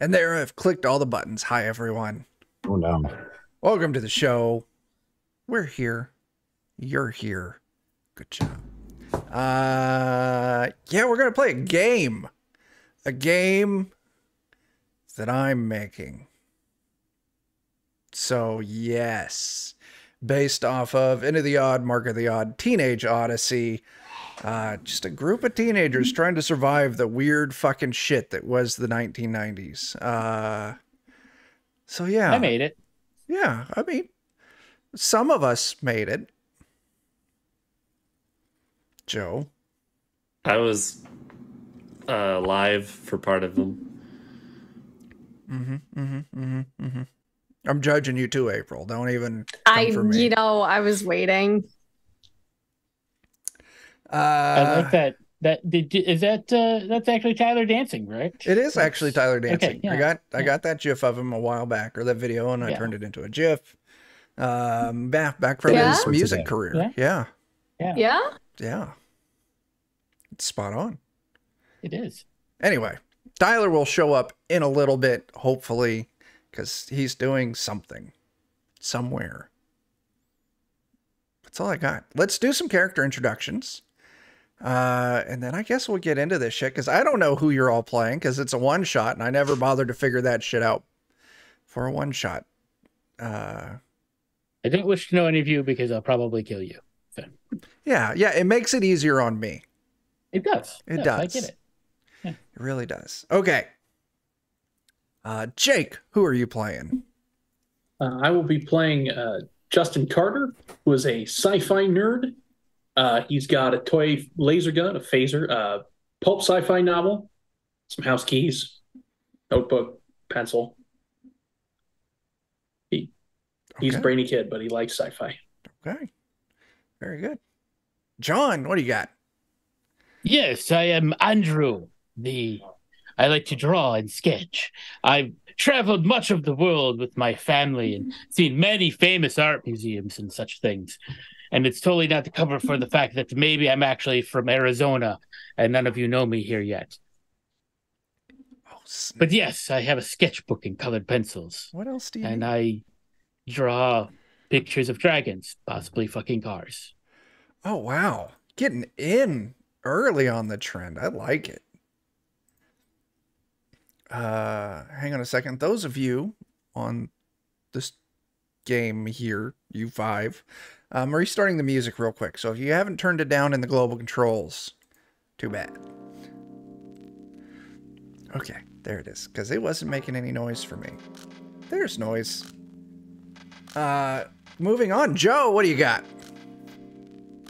And there I've clicked all the buttons. Hi, everyone. Oh, no. Welcome to the show. We're here. You're here. Good job. Yeah, we're going to play a game. A game that I'm making. So, yes. Based off of Into the Odd, Mark of the Odd, Teenage Oddyssey. Just a group of teenagers trying to survive the weird fucking shit that was the 1990s. So yeah. I made it. Yeah, I mean, some of us made it. Joe? I was live for part of them. I'm judging you too, April. Don't even come for me. I was waiting. I like that. That's actually Tyler dancing, right? It is actually Tyler dancing. Okay, yeah, I got that GIF of him a while back, or that video, and I turned it into a GIF. Back from his music career. Yeah. It's spot on. It is. Anyway, Tyler will show up in a little bit, hopefully, because he's doing something somewhere. That's all I got. Let's do some character introductions. And then I guess we'll get into this shit, because I don't know who you're all playing, because it's a one-shot, and I never bothered to figure that shit out for a one-shot. I don't wish to know any of you, because I'll probably kill you. So. Yeah, it makes it easier on me. It does. It does. I get it. Yeah. It really does. Okay. Jake, who are you playing? I will be playing Justin Carter, who is a sci-fi nerd. He's got a toy laser gun, a phaser, pulp sci-fi novel, some house keys, notebook, pencil. He's a brainy kid, but he likes sci-fi. Okay. Very good. John, what do you got? Yes, I am Andrew. I like to draw and sketch. I've traveled much of the world with my family and seen many famous art museums and such things. And it's totally not to cover for the fact that maybe I'm actually from Arizona and none of you know me here yet. But yes, I have a sketchbook and colored pencils. What else do you And need? I draw pictures of dragons, possibly fucking cars. Oh, wow. Getting in early on the trend. I like it. Hang on a second. Those of you on this game here, you five, I'm restarting the music real quick. So if you haven't turned it down in the global controls, too bad. Okay, there it is. Because it wasn't making any noise for me. There's noise. Moving on. Joe, what do you got?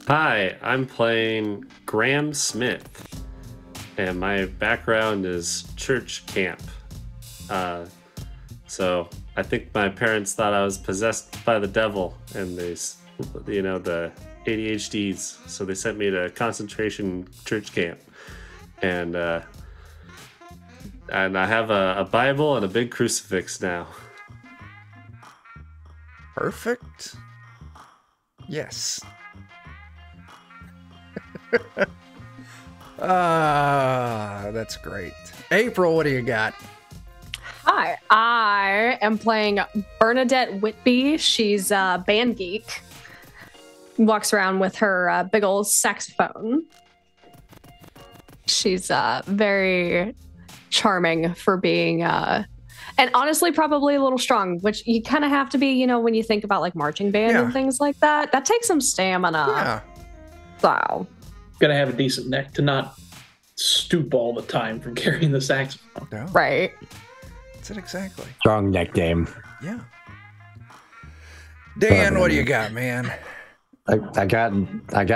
Hi, I'm playing Graham Smith, and my background is church camp. So I think my parents thought I was possessed by the devil, and they, the ADHDs, so they sent me to concentration church camp, and I have a Bible and a big crucifix now. Perfect. Yes. That's great. April, what do you got? Hi, I am playing Bernadette Whitby. She's a band geek. Walks around with her big old saxophone. She's very charming for being, and honestly, probably a little strong, which you kind of have to be, when you think about like marching band and things like that. That takes some stamina. Yeah. So. Gotta have a decent neck to not stoop all the time from carrying the saxophone. No. Right. That's it exactly. Strong neck game. Yeah. Dan, what do you got, man? I got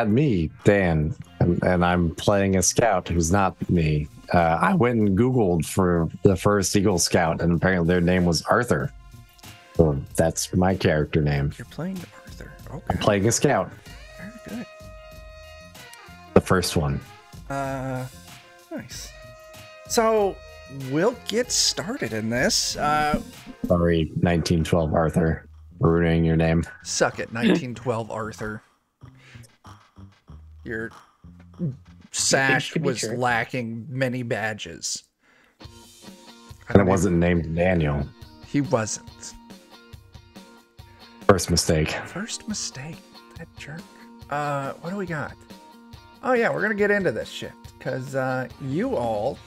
me, Dan, and I'm playing a scout who's not me. I went and Googled for the first Eagle Scout, and apparently their name was Arthur. So that's my character name. You're playing Arthur. Okay. I'm playing a scout. Very good. The first one. Nice. So we'll get started in this. Sorry, 1912 Arthur. Ruining your name. Suck it, 1912 Arthur. Your sash was lacking many badges. And it wasn't named Daniel. He wasn't. First mistake. First mistake. That jerk. What do we got? Oh yeah, we're gonna get into this shit because you all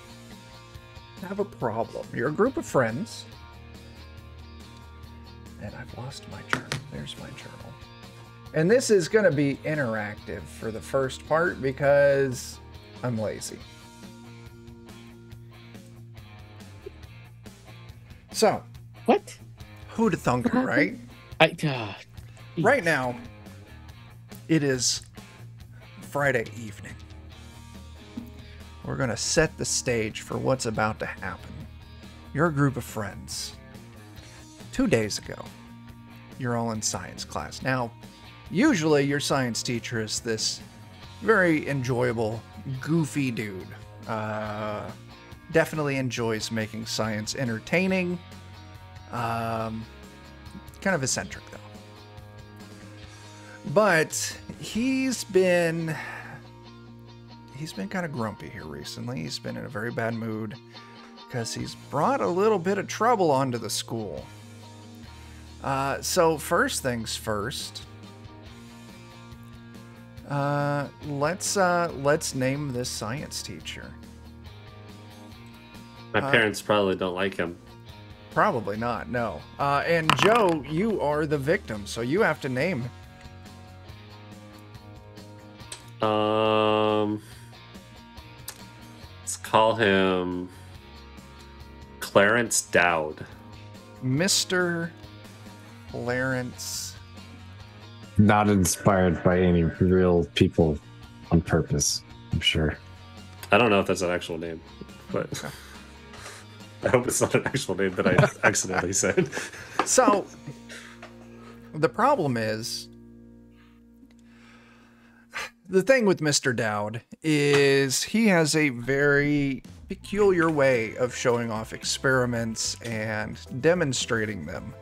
have a problem. You're a group of friends, and I've lost my journal. There's my journal. And this is gonna be interactive for the first part because I'm lazy. So, What? who'd have thunk it, right? Right now, it is Friday evening. We're going to set the stage for what's about to happen. You're a group of friends. 2 days ago, you're all in science class. Now, usually your science teacher is this very enjoyable, goofy dude. Definitely enjoys making science entertaining. Kind of eccentric, though. But he's been kind of grumpy here recently. He's been in a very bad mood because he's brought a little bit of trouble onto the school. So first things first, let's name this science teacher. My parents probably don't like him. Probably not, no. And Joe, you are the victim, so you have to name. Let's call him Clarence Dowd. Mr. Clarence. Not inspired by any real people on purpose, I'm sure. I don't know if that's an actual name, but I hope it's not an actual name that I accidentally said. So, the problem is, the thing with Mr. Dowd is he has a very peculiar way of showing off experiments and demonstrating them.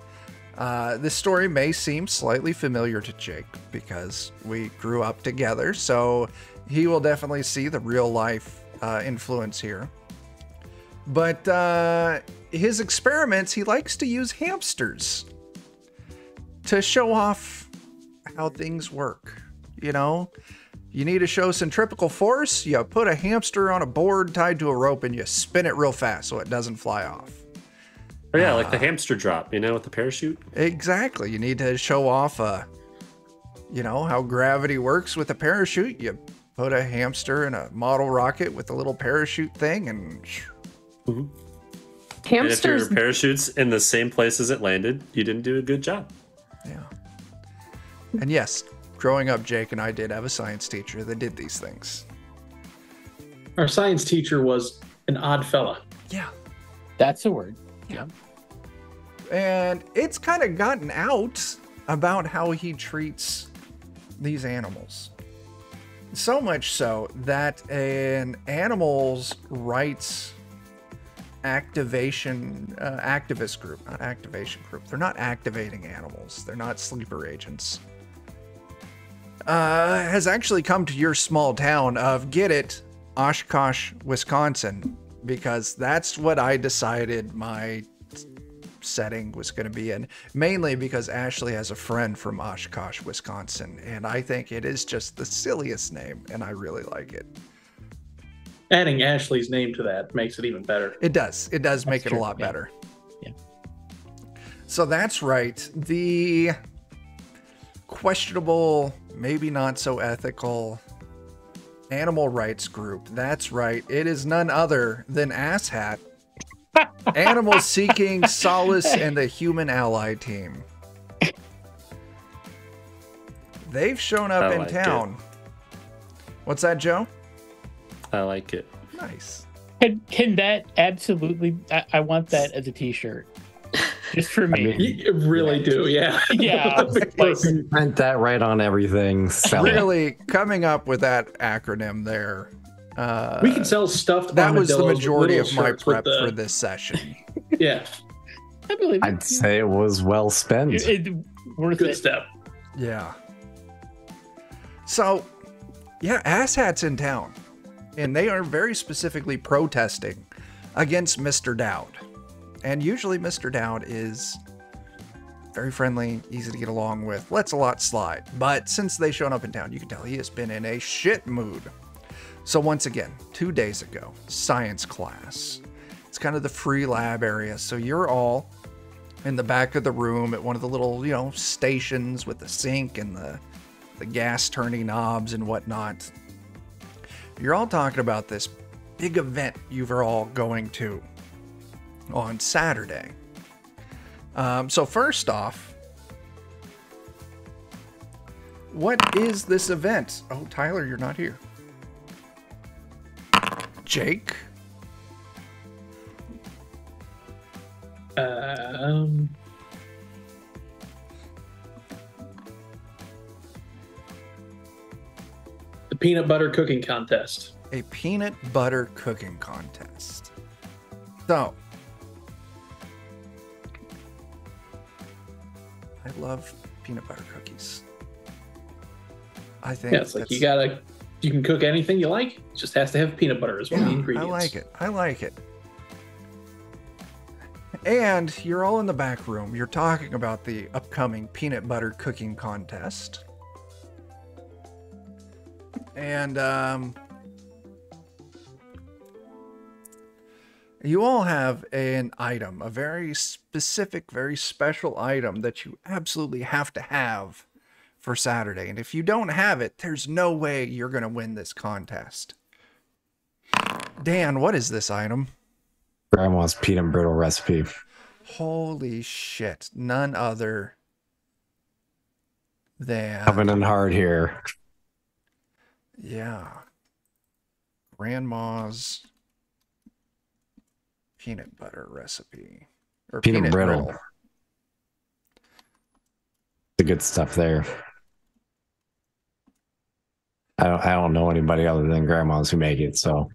This story may seem slightly familiar to Jake because we grew up together, so he will definitely see the real life influence here. But his experiments, he likes to use hamsters to show off how things work. You know, you need to show centripetal force, you put a hamster on a board tied to a rope and you spin it real fast so it doesn't fly off. Oh yeah, like the hamster drop, you know, with the parachute. Exactly. You need to show off, you know, how gravity works with a parachute. You put a hamster in a model rocket with a little parachute thing and... Mm-hmm. Hamsters. And if your parachute's in the same place as it landed, you didn't do a good job. Yeah. And yes, growing up, Jake and I did have a science teacher that did these things. Our science teacher was an odd fella. Yeah. That's a word. Yeah. And it's kind of gotten out about how he treats these animals. So much so that an animals rights activist group, not activation group. They're not activating animals. They're not sleeper agents. Has actually come to your small town of, get it, Oshkosh, Wisconsin, because that's what I decided my setting was going to be in, mainly because Ashley has a friend from Oshkosh, Wisconsin, and I think it is just the silliest name, and I really like it. Adding Ashley's name to that makes it even better. It does. It does make it a lot better. Yeah. So that's right. The questionable, maybe not so ethical animal rights group. That's right. It is none other than Asshat. Animals Seeking Solace and the Human Ally Team. They've shown up in town. What's that, Joe? I like it. Nice. Can that absolutely? I want that as a T-shirt, just for me. I mean, You really do, yeah. Yeah, like, print that right on everything. Sell it. Really coming up with that acronym there. We can sell stuffed That was the armadillos with majority little of my shirts with prep for this session. Yeah, I believe it. I'd say it was well spent. Worth good it. step. Yeah. So, yeah, Asshat's in town. And they are very specifically protesting against Mr. Dowd. And usually Mr. Dowd is very friendly, easy to get along with, lets a lot slide. But since they shown up in town, you can tell he has been in a shit mood. So once again, 2 days ago, science class. It's kind of the free lab area. So you're all in the back of the room at one of the little, stations with the sink and the gas turning knobs and whatnot. You're all talking about this big event you are all going to on Saturday. So first off, what is this event? Oh, Tyler, you're not here. Jake? The peanut butter cooking contest. A peanut butter cooking contest. So, I love peanut butter cookies. I think it's like you can cook anything you like. It just has to have peanut butter as one of the ingredients. I like it. And you're all in the back room. You're talking about the upcoming peanut butter cooking contest. And you all have an item, a very specific, very special item that you absolutely have to have for Saturday. And if you don't have it, there's no way you're going to win this contest. Dan, what is this item? Grandma's peanut brittle recipe. Holy shit. None other than... Coming in hard here. Yeah. Grandma's peanut butter recipe. Or peanut brittle. The good stuff there. I don't know anybody other than grandmas who make it, so.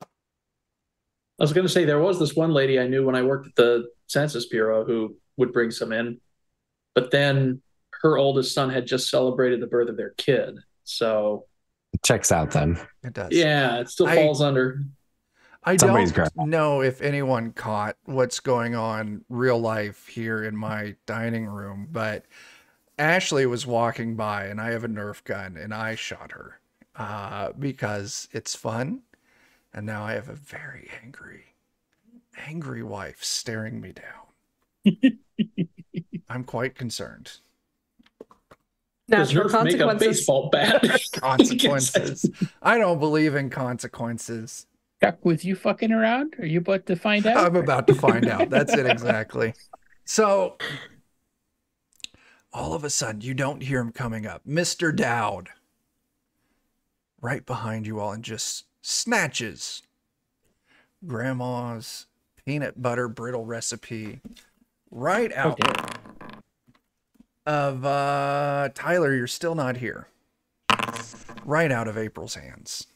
I was going to say, there was this one lady I knew when I worked at the Census Bureau who would bring some in, but then her oldest son had just celebrated the birth of their kid. So it checks out then. It does. Yeah, it still falls under. I don't know if anyone caught what's going on real life here in my dining room, but Ashley was walking by and I have a Nerf gun and I shot her because it's fun. And now I have a very angry wife staring me down. I'm quite concerned. Natural Nerf make a baseball bat? Consequences. I don't believe in consequences. Stuck with you fucking around? Are you about to find out? I'm about to find out. That's it exactly. So, all of a sudden, you don't hear him coming up. Mr. Dowd, right behind you all, and just snatches Grandma's peanut butter brittle recipe right out of Tyler. You're still not here. Right out of April's hands.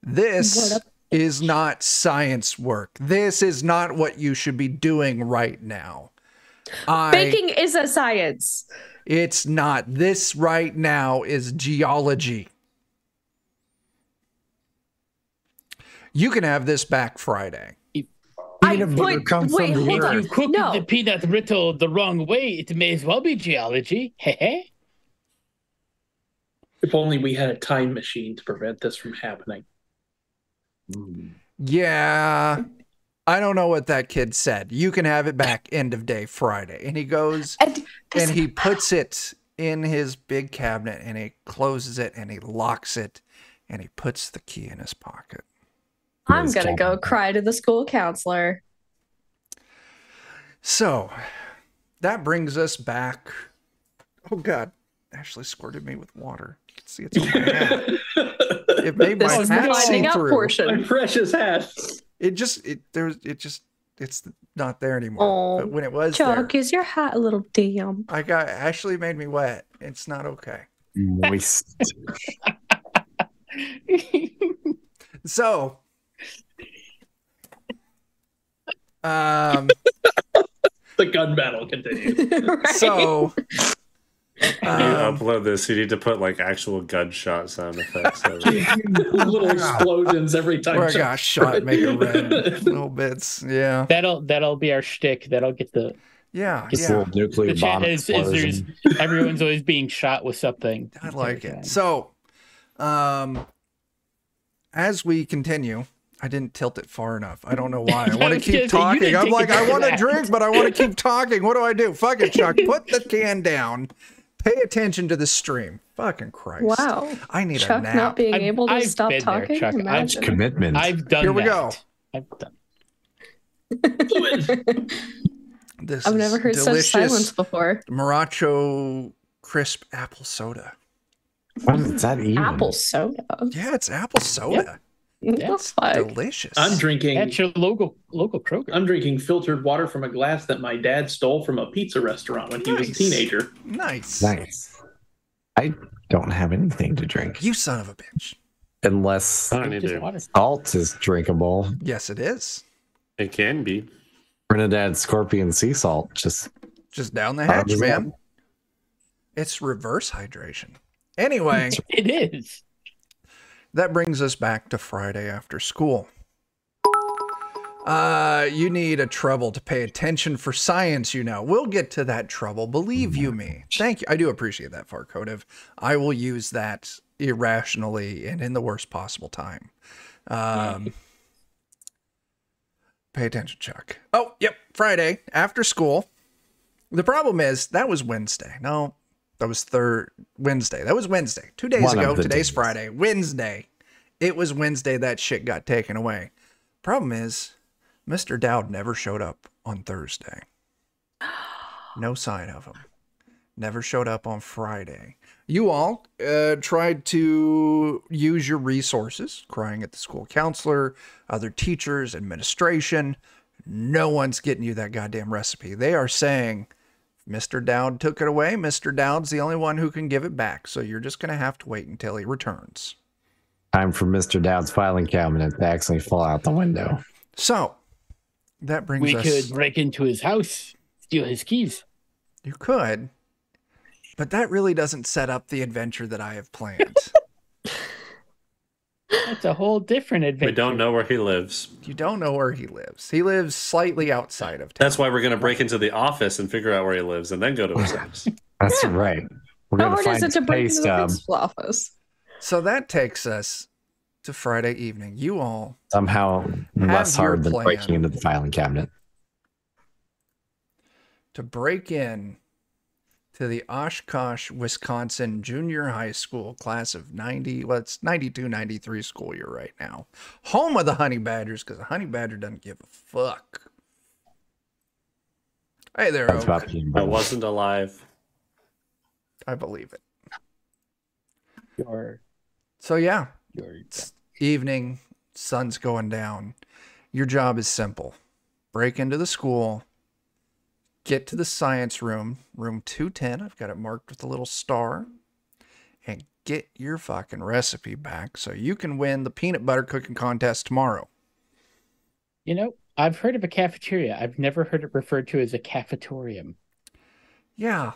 This is not science work. This is not what you should be doing right now. Baking is a science. It's not. This right now is geology. You can have this back Friday. If you cook the peanut brittle the wrong way, it may as well be geology. Hey. If only we had a time machine to prevent this from happening. Yeah. I don't know what that kid said. You can have it back end of day Friday. And he goes and he puts it in his big cabinet and he closes it and he locks it and he puts the key in his pocket. I'm going to go cry to the school counselor. So that brings us back. Oh, God. Ashley squirted me with water. You can see it's on my hat. It made my hat see through. My precious hat. It's not there anymore. But when it was Chuck, there, is your hat a little damp? Ashley made me wet. It's not okay. Moist. So, the gun battle continues. So, upload this, you need to put like actual gunshot sound effects. Little explosions every time. Where I got shot, make it red. Little bits. Yeah. That'll be our shtick. That'll get the Just a little nuclear bomb explosion. Everyone's always being shot with something. I like it. So, as we continue, I didn't tilt it far enough. I don't know why. I want to keep talking. I'm like, I want to drink, but I want to keep talking. What do I do? Fuck it, Chuck. Put the can down. Pay attention to the stream. Fucking Christ. Wow. I need Chuck a nap. not being able to I've stop been there, talking. Chuck. Imagine. Commitment. I've done Here we that. go. I've done. This I've is never heard such delicious silence before. Moracho crisp apple soda. What is that even? Apple soda. Yeah, it's apple soda. That's fun. Delicious. I'm drinking. That's your local Kroger. I'm drinking filtered water from a glass that my dad stole from a pizza restaurant when he was a Nice. teenager. Nice. Nice. I don't have anything to drink You son of a bitch. unless I don't need Just to. water. salt is drinkable. Yes, it is. It can be. Trinidad Scorpion sea salt. Just Just down the hatch, 100%. man. It's reverse hydration. Anyway, It is. that brings us back to Friday after school. You need a trouble to pay attention for science, you know. We'll get to that trouble, believe you me. Thank you. I do appreciate that, Farcotive. I will use that irrationally and in the worst possible time. Pay attention, Chuck. Oh, yep, Friday after school. The problem is that was Wednesday. No, that was Wednesday. That was Wednesday. 2 days One of ago. the Today's days. Friday. Wednesday. It was Wednesday that shit got taken away. Problem is, Mr. Dowd never showed up on Thursday. No sign of him. Never showed up on Friday. You all tried to use your resources, crying at the school counselor, other teachers, administration. No one's getting you that goddamn recipe. They are saying, Mr. Dowd took it away. Mr. Dowd's the only one who can give it back. So you're just going to have to wait until he returns. time for Mr. Dowd's filing cabinet to actually fall out the window. So that brings We us... could break into his house, steal his keys. You could, but that really doesn't set up the adventure that I have planned. That's a whole different adventure. We don't know where he lives. You don't know where he lives. He lives slightly outside of town. That's why we're going to break into the office and figure out where he lives and then go to his house. That's right. We're How going to hard is find it his to pay break into the stub. principal office? So that takes us to Friday evening. You all Somehow less your hard than plan. breaking into the filing cabinet. to break in to the Oshkosh, Wisconsin Junior High School class of 90, well, it's 92, 93 school year right now. Home of the Honey Badgers, because the Honey Badger doesn't give a fuck. Hey there, That's Oak. about being I bold. wasn't alive. I believe it. Your So yeah, it's evening, sun's going down. Your job is simple. Break into the school, get to the science room, room 210. I've got it marked with a little star. And get your fucking recipe back so you can win the peanut butter cooking contest tomorrow. You know, I've heard of a cafeteria. I've never heard it referred to as a cafetorium. Yeah.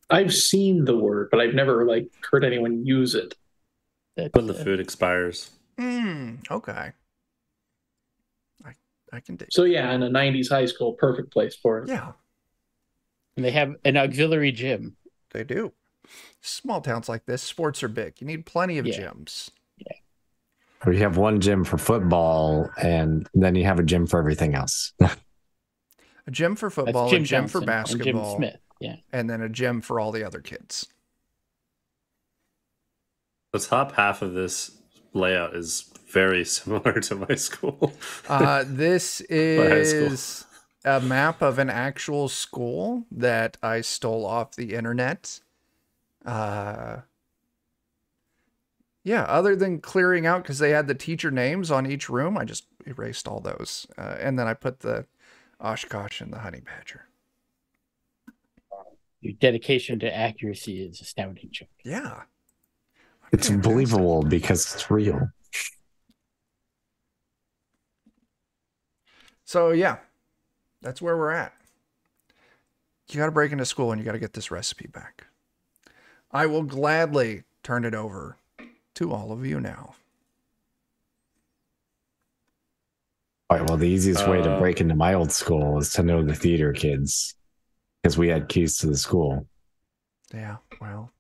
I've seen the word, but I've never heard anyone use it. That's, When the food expires. Okay. I can dig. So yeah, in a '90s high school, perfect place for it. Yeah, and they have an auxiliary gym. they do. Small towns like this, sports are big. You need plenty of Yeah. gyms. Or you have one gym for football, and then you have a gym for everything else. A gym for That's football, Jim a gym for Johnson and Jim basketball, Smith. Yeah. and then a gym for all the other kids. The top half of this layout is very similar to my school. This high school. is a map of an actual school that I stole off the internet. Yeah, other than clearing out because they had the teacher names on each room, I just erased all those. And then I put the Oshkosh and the Honey Badger. Your dedication to accuracy is astounding, Chuck. Yeah. It's Fantastic. believable because it's real. So yeah, that's where we're at. you got to break into school and you got to get this recipe back. I will gladly turn it over to all of you now. All right, well, the easiest way to break into my old school is to know the theater kids, because we had keys to the school. Yeah, well,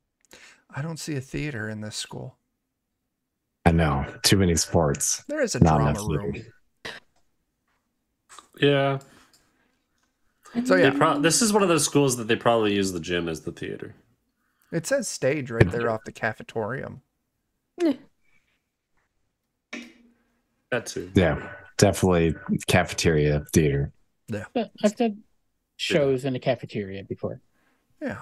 I don't see a theater in this school. I know, too many sports. There is a Not drama enough room. theater. Yeah. So yeah, This is one of those schools that they probably use the gym as the theater. it says stage right there off the cafetorium. That too. Yeah, definitely cafeteria theater. Yeah. I've done shows in the cafeteria before. Yeah.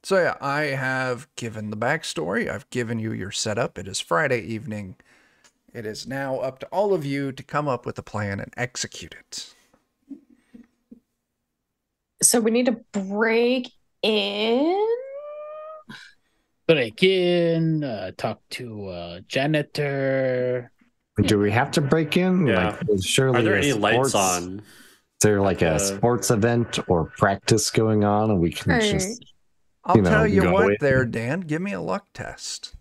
So yeah, I have given the backstory. I've given you your setup. It is Friday evening. It is now up to all of you to come up with a plan and execute it. So we need to break in. Break in, talk to a janitor. Do we have to break in? Yeah. Like, surely Are there a any lights sports- on? Is there like a sports event or practice going on, and we can just I'll tell you go what in? there, Dan. Give me a luck test.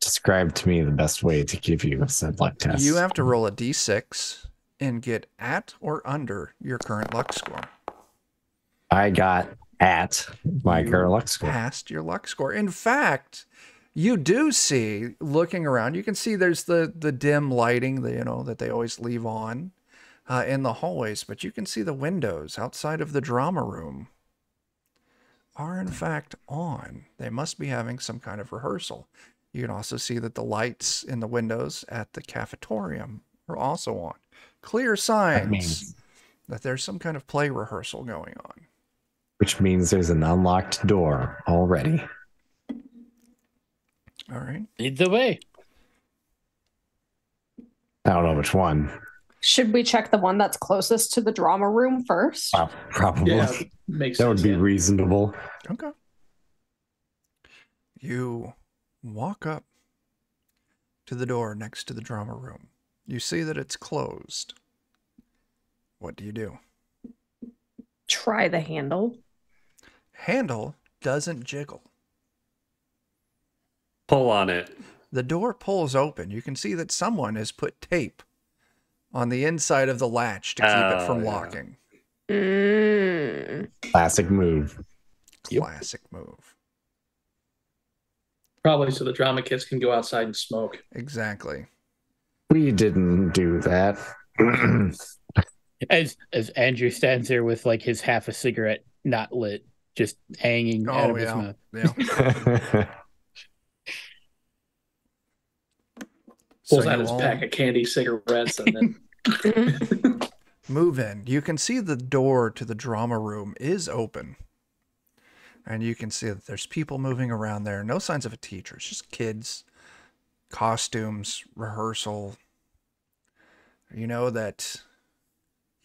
describe to me the best way to give you a said luck test? You have to roll a d6 and get at or under your current luck score. I got at my You current luck score. Passed your luck score. In fact, you do see, looking around, you can see there's the dim lighting that they always leave on in the hallways, but you can see the windows outside of the drama room are in fact on. They must be having some kind of rehearsal. You can also see that the lights in the windows at the cafetorium are also on. Clear signs that there's some kind of play rehearsal going on. Which means there's an unlocked door already. All right. Lead the way. I don't know which one. Should we check the one that's closest to the drama room first? Probably. Yeah, makes That sense. would be reasonable. Okay. You walk up to the door next to the drama room. You see that it's closed. What do you do? Try the handle. Handle doesn't jiggle. Pull on it. The door pulls open. You can see that someone has put tape on the inside of the latch to keep it from yeah. locking. Classic move. Classic move. Probably so the drama kids can go outside and smoke. Exactly. We didn't do that. As Andrew stands there with like his half a cigarette not lit, just hanging out of his mouth. Yeah. Pulls So out you his all pack of candy cigarettes and then move in. You can see the door to the drama room is open. And you can see that there's people moving around there. No signs of a teacher. It's just kids, costumes, rehearsal. You know that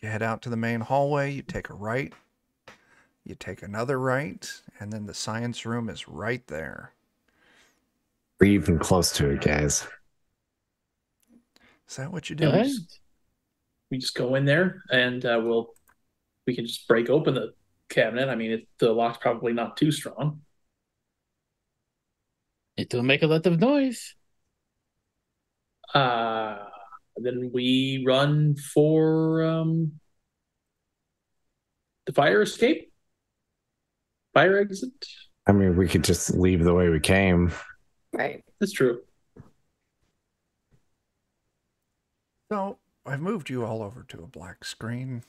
you head out to the main hallway, you take a right, you take another right, and then the science room is right there. We're even close to it, guys. Is that what you do? Go ahead. we just go in there and we can just break open the cabinet. I mean, the lock's probably not too strong. It will make a lot of noise. Then we run for the fire escape, fire exit. I mean, we could just leave the way we came. Right. That's true. So I've moved you all over to a black screen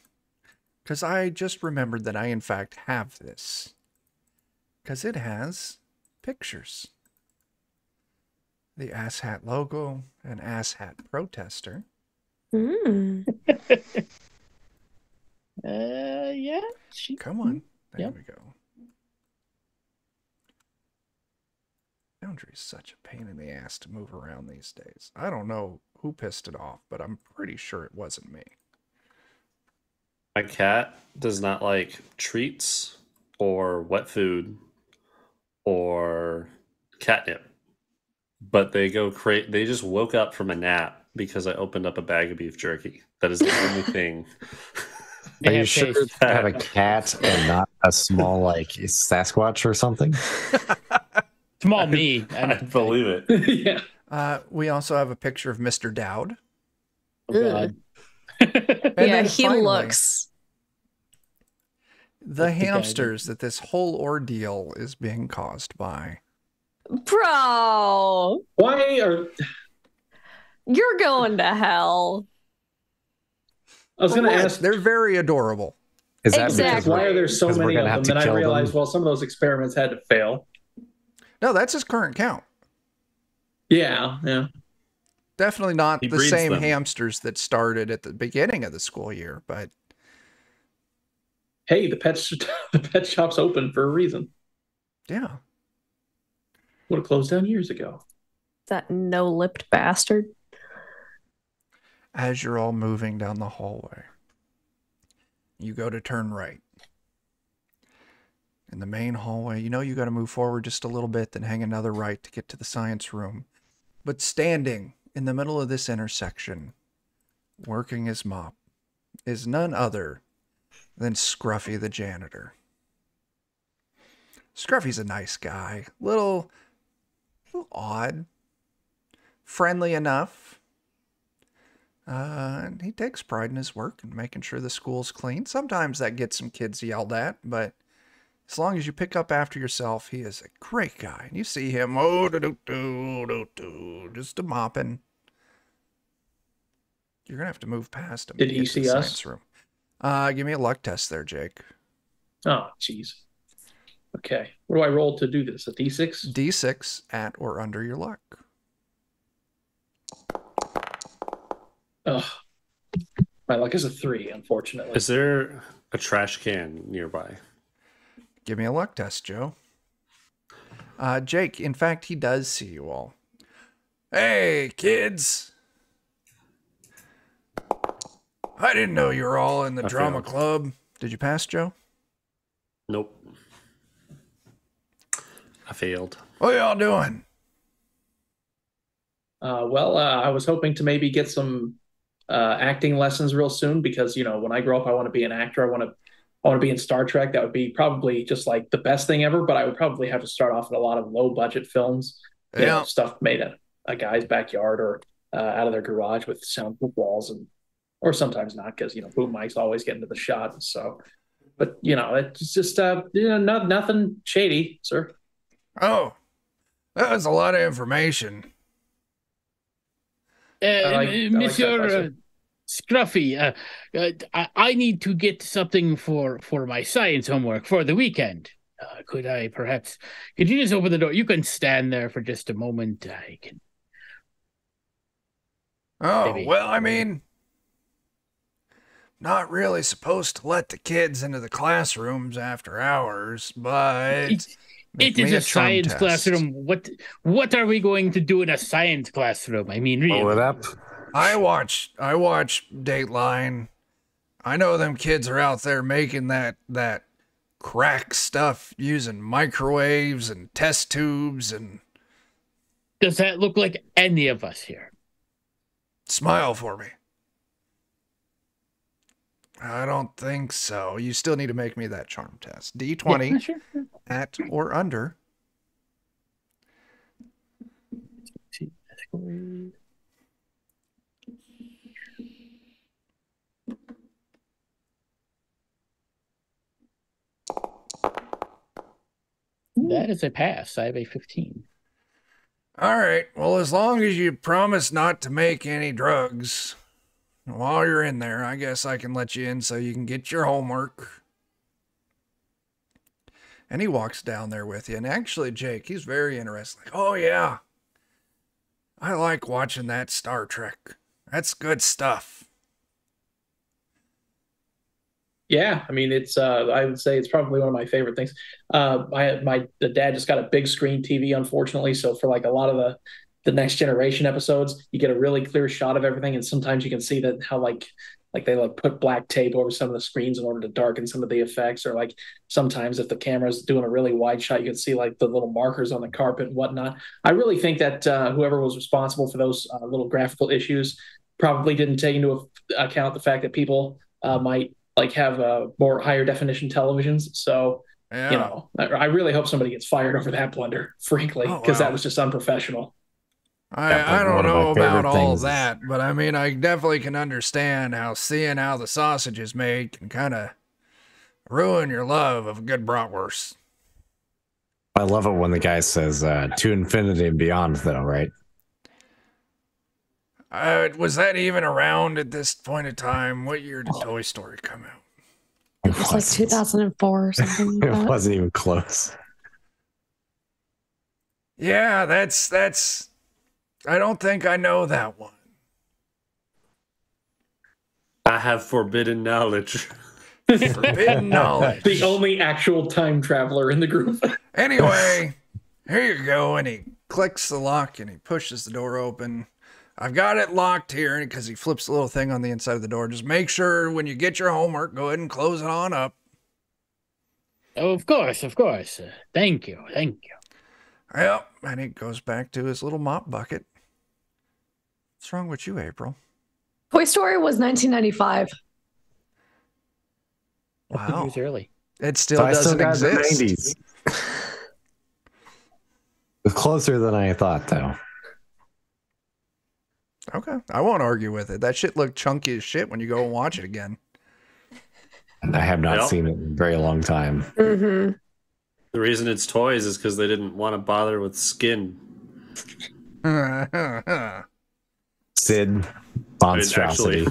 because I just remembered that I in fact have this because it has pictures. The asshat logo, an asshat protester. Yeah. Come on. There Yep. we go. Foundry is such a pain in the ass to move around these days. I don't know who pissed it off, but I'm pretty sure it wasn't me. My cat does not like treats or wet food or catnip. But they just woke up from a nap because I opened up a bag of beef jerky. That is the only thing. Are you sure you have a cat and not a small, like, Sasquatch or something? Small me. I believe it. Yeah. We also have a picture of Mr. Dowd. Oh, God. And Yeah, then he finally, looks. the hamsters that this whole ordeal is being caused by. Bro, Why are you're going to hell. I was going to What? ask? They're very adorable. Is that Exactly. because Why are there so because we're many gonna of have them? to Then I kill realized, them? well, some of those experiments had to fail. No, that's his current count. Yeah, yeah. Definitely not He the breeds same them. hamsters that started at the beginning of the school year, but Hey, the pet shop's open for a reason. yeah. Would have closed down years ago. That no-lipped bastard. As you're all moving down the hallway, you go to turn right. In the main hallway, you know you got to move forward just a little bit, then hang another right to get to the science room. But standing in the middle of this intersection, working his mop, is none other than Scruffy the janitor. Scruffy's a nice guy. Little odd. Friendly enough. And he takes pride in his work and making sure the school's clean. Sometimes that gets some kids yelled at, but as long as you pick up after yourself, he is a great guy. And you see him, just a mopping. You're going to have to move past him. Did to he get to the see us? science room. Give me a luck test there, Jake. Oh, jeez. Okay. What do I roll to do this? A D6? D6 at or under your luck. Oh, my luck is a 3, unfortunately. Is there a trash can nearby? Give me a luck test, Joe. Jake, in fact, he does see you all. Hey, kids. I didn't know you were all in the drama club. Did you pass, Joe? Nope. I failed. What y'all doing? Well, I was hoping to maybe get some acting lessons real soon because, you know, when I grow up, I want to be an actor. I want to be in Star Trek. That would be probably just like the best thing ever, but I would probably have to start off in a lot of low budget films. You know, stuff made in a guy's backyard or out of their garage with soundproof walls or sometimes not because, you know, boom mics always get into the shot. So, but, you know, it's just, nothing shady, sir. Oh, that was a lot of information. Monsieur Scruffy, I need to get something for my science homework for the weekend. Could you just open the door? You can stand there for just a moment. I can. Oh, Maybe. well, I mean, not really supposed to let the kids into the classrooms after hours, but it is a science classroom. What are we going to do in a science classroom? I mean, really. Blow it up. I watch Dateline. I know them kids are out there making that crack stuff using microwaves and test tubes and. Does that look like any of us here? Smile for me. I don't think so. You still need to make me that charm test. D20 Yeah, sure. at or under. That is a pass. I have a 15. All right. Well, as long as you promise not to make any drugs while you're in there, I guess I can let you in so you can get your homework. And he walks down there with you. And actually, Jake, he's very interested. Like, oh, yeah. I like watching that Star Trek. That's good stuff. Yeah, I mean, it's I would say it's probably one of my favorite things. The dad just got a big screen TV, unfortunately, so for like a lot of the Next Generation episodes, you get a really clear shot of everything, and sometimes you can see that how like Like they like put black tape over some of the screens in order to darken some of the effects, or like sometimes if the camera's doing a really wide shot, you can see like the little markers on the carpet and whatnot. I really think that whoever was responsible for those little graphical issues probably didn't take into account the fact that people might like have more higher definition televisions. So, you know, I really hope somebody gets fired over that blunder, frankly, because that was just unprofessional. I don't know about all that, but I mean, I definitely can understand how seeing how the sausage is made can kind of ruin your love of a good bratwurst. I love it when the guy says to infinity and beyond, though, right? Was that even around at this point in time? What year did Toy Story come out? It was like 2004 or something like that. It wasn't even close. Yeah, that's I don't think I know that one. I have forbidden knowledge. Forbidden knowledge. The only actual time traveler in the group. Anyway, here you go. And he clicks the lock and he pushes the door open. I've got it locked here because he flips the little thing on the inside of the door. Just make sure when you get your homework, go ahead and close it on up. Oh, of course, of course. Thank you, thank you. Yep, and he goes back to his little mop bucket. What's wrong with you, April? Toy Story was 1995. Wow. Years early. It still doesn't exist. The 90s. It's closer than I thought, though. Okay, I won't argue with it. That shit looked chunky as shit when you go and watch it again. And I have not seen it in a very long time. Mm-hmm. The reason it's toys is because they didn't want to bother with skin. Sid, monstrosity.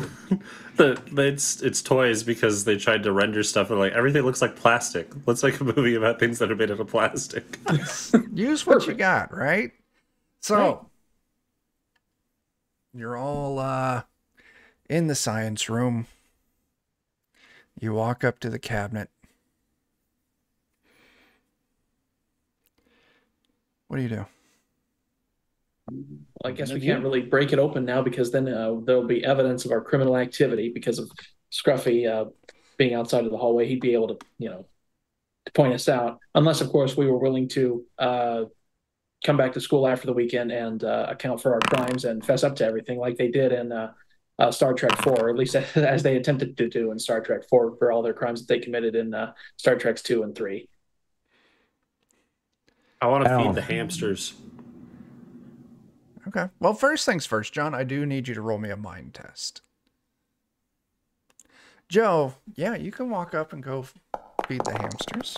It's toys because they tried to render stuff and like everything looks like plastic. Let's make a movie about things that are made out of plastic. Use what you got, right? So you're all in the science room. You walk up to the cabinet. What do you do? Well, I guess we can't really break it open now because then there'll be evidence of our criminal activity because of Scruffy being outside of the hallway. He'd be able to, to point us out, unless, of course, we were willing to come back to school after the weekend and account for our crimes and fess up to everything like they did in Star Trek 4, or at least as they attempted to do in Star Trek 4 for all their crimes that they committed in Star Treks 2 and 3. I want to feed the hamsters. Okay. Well, first things first, John, I do need you to roll me a mind test. Joe, yeah, you can walk up and go feed the hamsters.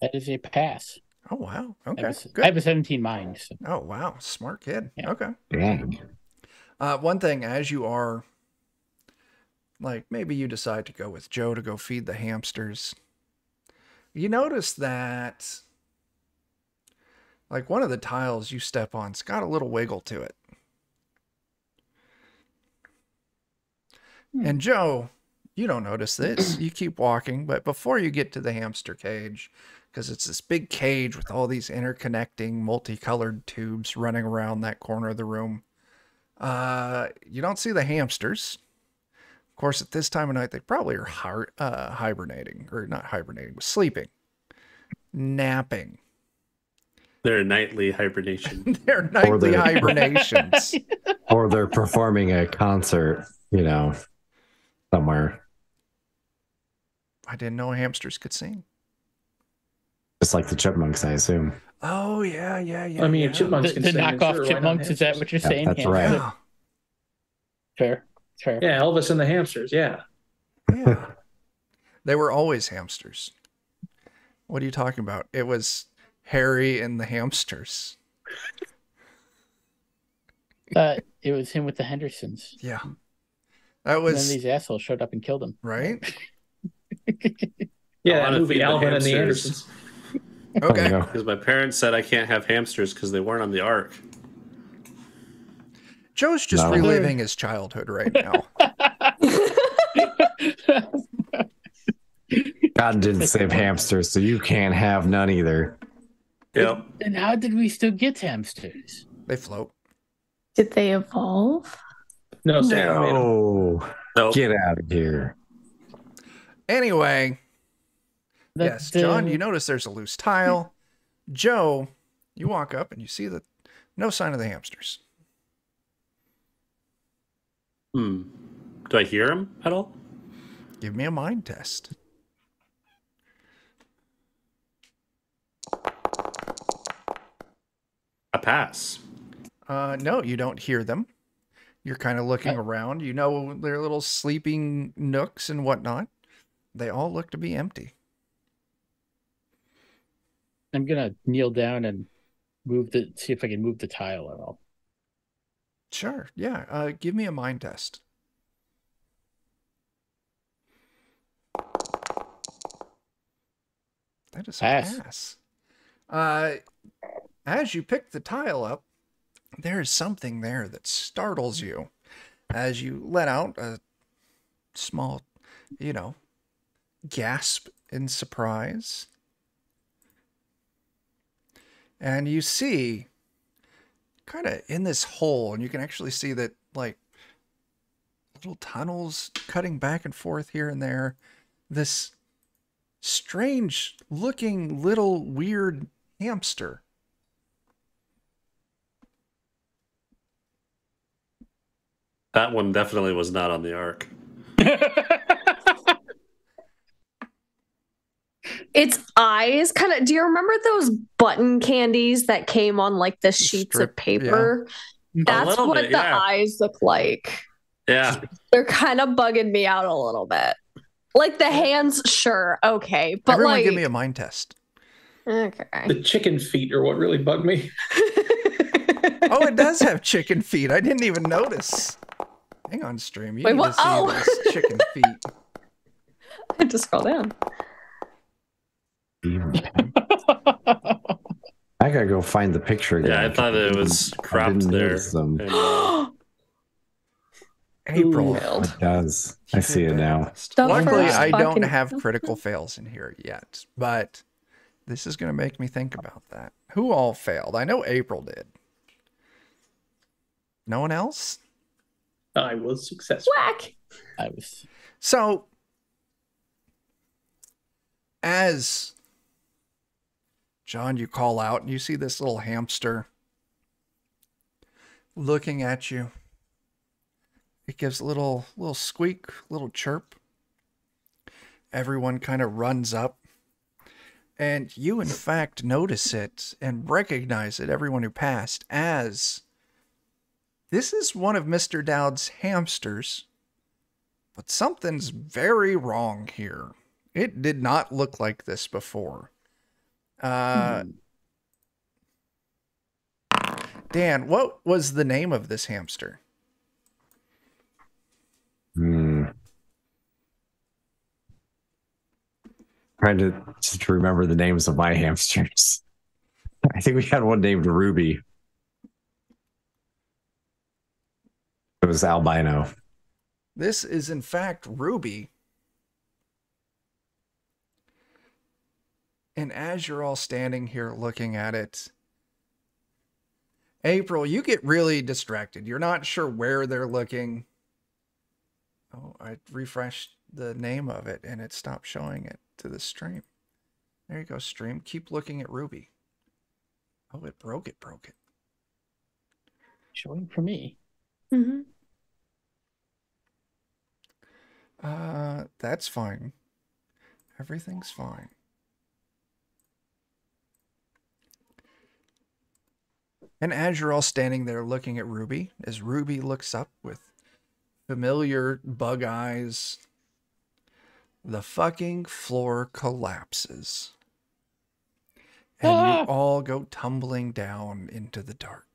That is a pass. Oh, wow. Okay. I have a 17 mind. So. Oh, wow. Smart kid. Yeah. Okay. Dang. One thing, as you are, like, maybe you decide to go with Joe to go feed the hamsters. You notice that, like, one of the tiles you step on's got a little wiggle to it. And Joe, you don't notice this. You keep walking, but before you get to the hamster cage, because it's this big cage with all these interconnecting multicolored tubes running around that corner of the room, you don't see the hamsters. Of course, at this time of night, they probably are hibernating, or not hibernating, but sleeping, napping. Their nightly hibernation. Their nightly hibernations. Or they're performing a concert, somewhere. I didn't know hamsters could sing. Just like the chipmunks, I assume. Oh, yeah. I mean, chipmunks can the sing. knockoff sure, chipmunks, is that what you're saying? That's right. Yeah. Fair. Yeah, Elvis and the hamsters, yeah. Yeah. They were always hamsters. What are you talking about? It was Harry and the hamsters. It was him with the Hendersons. Yeah. That was... And then these assholes showed up and killed him. Right? Yeah, that movie, Alvin and the Andersons. Okay. Because my parents said I can't have hamsters because they weren't on the ark. Joe's just reliving his childhood right now. God didn't save hamsters, so you can't have none either. Yep. And how did we still get hamsters? They float. Did they evolve? No. Nope. Get out of here. Anyway, yes, John, you notice there's a loose tile. Joe, you walk up and you see that no sign of the hamsters. Do I hear him at all? Give me a mind test. A pass. No, you don't hear them. You're kind of looking around. You know their little sleeping nooks and whatnot. They all look to be empty. I'm gonna kneel down and see if I can move the tile at all. Sure, yeah. Give me a mind test. That is a pass. As you pick the tile up, there is something there that startles you as you let out a small, gasp in surprise. And you see kind of in this hole, and you can actually see that like little tunnels cutting back and forth here and there, this strange looking little weird hamster. That one definitely was not on the ark. Its eyes kind of, do you remember those button candies that came on like the sheets of paper? Yeah. That's what the eyes look like. Yeah. They're kind of bugging me out a little bit. Like the hands, sure, okay. But everyone give me a mind test. Okay. The chicken feet are what really bugged me. Oh, it does have chicken feet. I didn't even notice. Hang on, stream. You need to see those chicken feet. I had to scroll down. I gotta go find the picture again. Yeah, I thought it was cropped there. April. It does. I see it now. Luckily, I don't have critical fails in here yet, but this is going to make me think about that. Who all failed? I know April did. No one else? I was successful. Whack! I was. So, as John, you call out and you see this little hamster looking at you. It gives a little squeak, little chirp. Everyone kind of runs up. And you, in fact, notice it and recognize it, everyone who passed, as this is one of Mr. Dowd's hamsters. But something's very wrong here. It did not look like this before. Dan, what was the name of this hamster? Trying to just remember the names of my hamsters. I think we had one named Ruby. It was albino. This is, in fact, Ruby. And as you're all standing here looking at it, April, you get really distracted. You're not sure where they're looking. Oh, I refreshed the name of it and it stopped showing it to the stream. There you go, stream. Keep looking at Ruby. Oh, it broke it. Showing for me. Mm-hmm. That's fine. Everything's fine. And as you're all standing there looking at Ruby, as Ruby looks up with familiar bug eyes, the fucking floor collapses. And you all go tumbling down into the dark.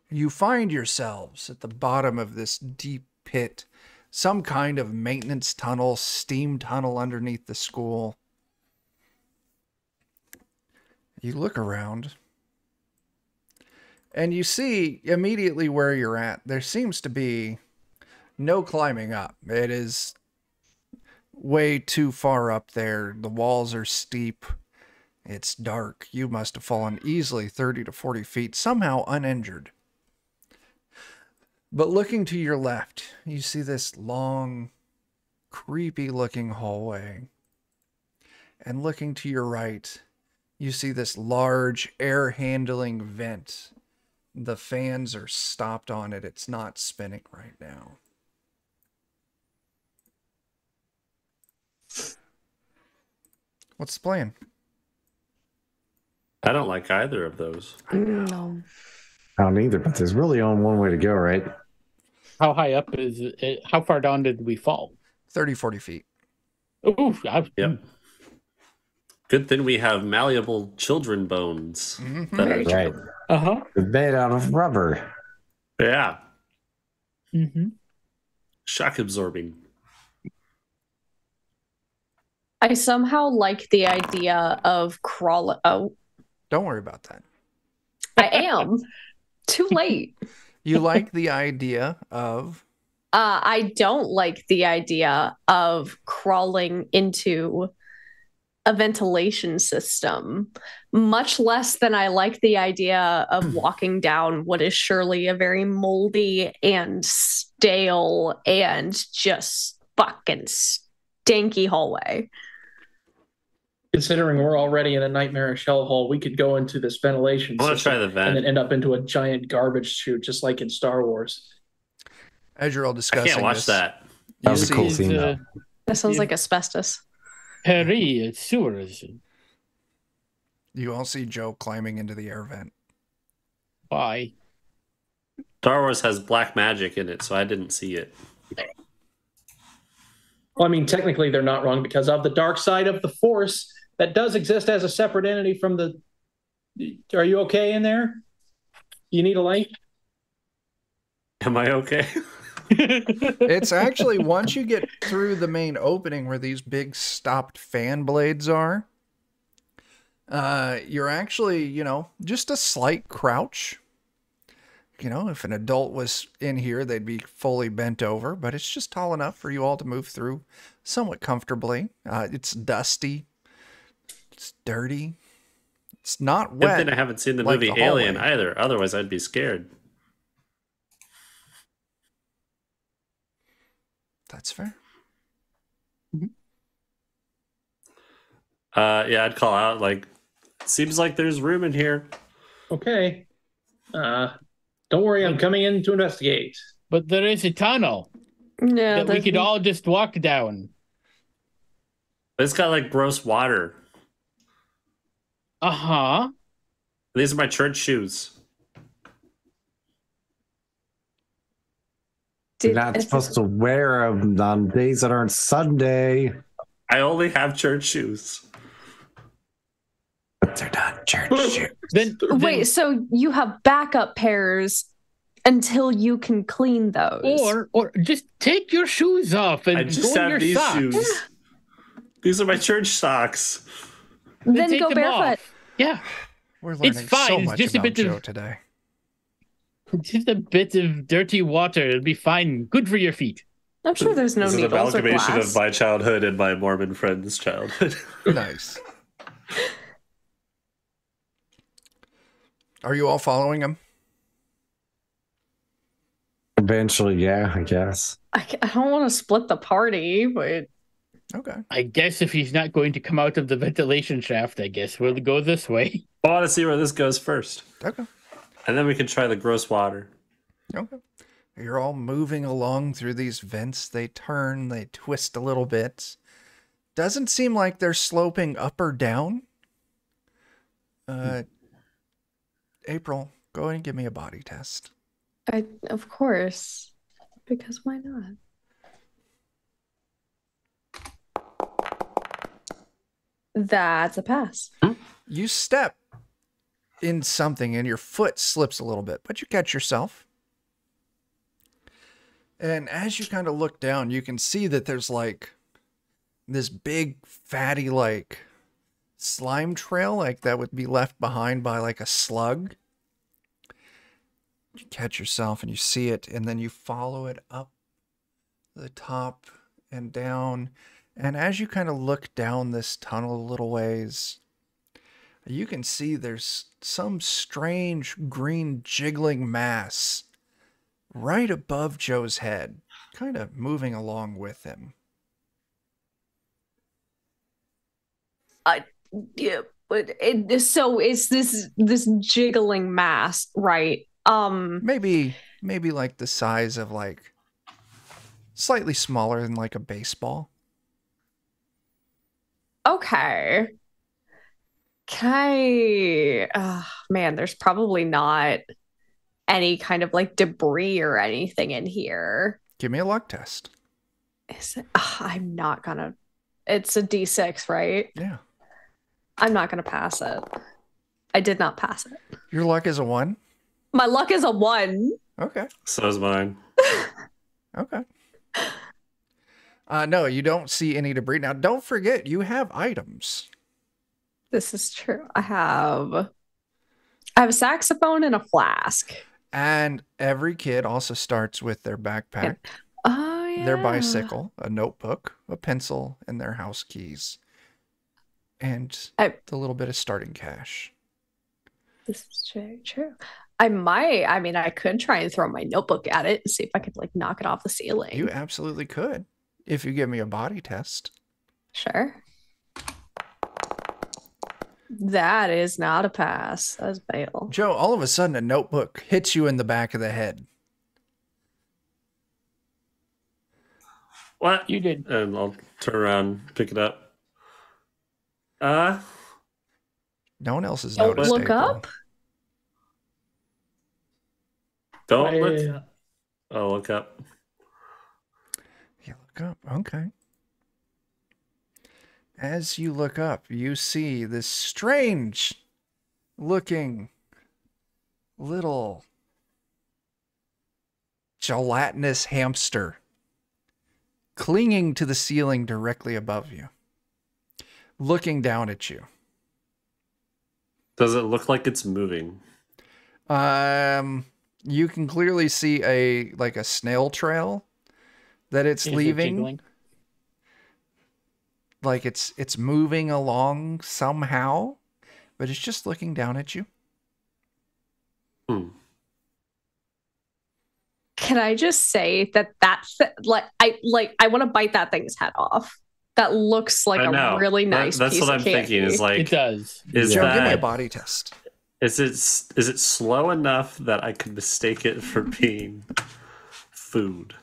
You find yourselves at the bottom of this deep pit, some kind of maintenance tunnel, steam tunnel underneath the school. You look around and you see immediately where you're at. There seems to be no climbing up. It is way too far up there. The walls are steep. It's dark. You must have fallen easily 30 to 40 feet, somehow uninjured. But looking to your left, you see this long, creepy looking hallway. And looking to your right, you see this large air handling vent. The fans are stopped on it. It's not spinning right now. What's the plan? I don't like either of those. No. I don't either, but there's really only one way to go, right? How high up is it? How far down did we fall? 30, 40 feet. Ooh, Yep. Good thing we have malleable children bones. Mm-hmm. That are, Right. Uh-huh. It's made out of rubber. yeah. Mm-hmm. Shock absorbing. I somehow like the idea of crawling. Oh, Don't worry about that. I am. Too late. You like the idea of... I don't like the idea of crawling into a ventilation system, much less than I like the idea of walking down what is surely a very moldy and stale and just fucking stinky hallway. Considering we're already in a nightmarish hellhole, we could go into this ventilation I want to system try the vent. and then end up into a giant garbage chute, just like in Star Wars. As you're all I discussing can't watch this, that. That you was a see cool scene, though. That sounds Yeah. like asbestos. Perry sewers. you all see Joe climbing into the air vent. Why? Star Wars has black magic in it, so I didn't see it. Well, I mean, technically they're not wrong because of the dark side of the Force that does exist as a separate entity from the... Are you okay in there? You need a light? Am I okay? It's actually, once you get through the main opening where these big stopped fan blades are, you're actually, just a slight crouch. If an adult was in here, they'd be fully bent over, but it's just tall enough for you all to move through somewhat comfortably. It's dusty. It's dirty. It's not Good wet. thing I haven't seen the like movie the Alien hallway. either. Otherwise, I'd be scared. That's fair. Yeah, I'd call out, like, seems like there's room in here. Okay. Don't worry, I'm coming in to investigate. But there is a tunnel No, that we could all just walk down. But it's got, like, gross water. Uh-huh. These are my church shoes. You're not supposed to wear them on days that aren't Sunday. I only have church shoes. But they're not church shoes. Then Wait, so you have backup pairs until you can clean those. or just take your shoes off and I go just in have your these socks. shoes. These are my church socks. Then take go them barefoot. off. Yeah. We're learning fine. so It's much just a about bit of- Joe today. Just a bit of dirty water. It'll be fine. Good for your feet. I'm sure there's no This is an needles or amalgamation glass. of my childhood and my Mormon friend's childhood. Nice. Are you all following him? Eventually, yeah, I guess. I don't want to split the party, but Okay. I guess if he's not going to come out of the ventilation shaft, I guess we'll go this way. I want to see where this goes first. Okay. And then we can try the gross water. Okay. You're all moving along through these vents. They turn, they twist a little bit. Doesn't seem like they're sloping up or down. April, go ahead and give me a body test. of course, because why not? That's a pass. You step in something and your foot slips a little bit, but you catch yourself. And as you kind of look down, you can see that there's like this big fatty like slime trail like that would be left behind by like a slug. You catch yourself and you see it, and then you follow it up the top and down. And as you kind of look down this tunnel a little ways, you can see there's some strange green jiggling mass right above Joe's head, kind of moving along with him. Yeah, but so it's this jiggling mass, right? Maybe like the size of like slightly smaller than like a baseball. Okay. Can I? Man, there's probably not any kind of like debris or anything in here. Give me a luck test. Is it? I'm not gonna. It's a D6, right? Yeah. I'm not gonna pass it. I did not pass it. Your luck is a 1? My luck is a 1. Okay. So is mine. Okay. No, you don't see any debris. Now, don't forget, you have items. This is true. I have a saxophone and a flask. And every kid also starts with their backpack, Oh, yeah. their bicycle, a notebook, a pencil, and their house keys. And the little bit of starting cash. This is very true. I could try and throw my notebook at it and see if I could like knock it off the ceiling. You absolutely could, if you give me a body test. Sure. That is not a pass. That's fail. Joe, all of a sudden a notebook hits you in the back of the head. What? You did. And I'll turn around, pick it up. No one else has Don't noticed. look April. up. Don't look. Oh, look up. You look up. Okay. As you look up, you see this strange looking little gelatinous hamster clinging to the ceiling directly above you, looking down at you. Does it look like it's moving? You can clearly see a snail trail that it's Is it leaving. jiggling? Like it's moving along somehow, but it's just looking down at you. Can I just say that's I want to bite that thing's head off. That looks like a really nice That's piece what of I'm candy. thinking. Is like It does. Is Joe, give me a that body test. is it slow enough that I could mistake it for being food?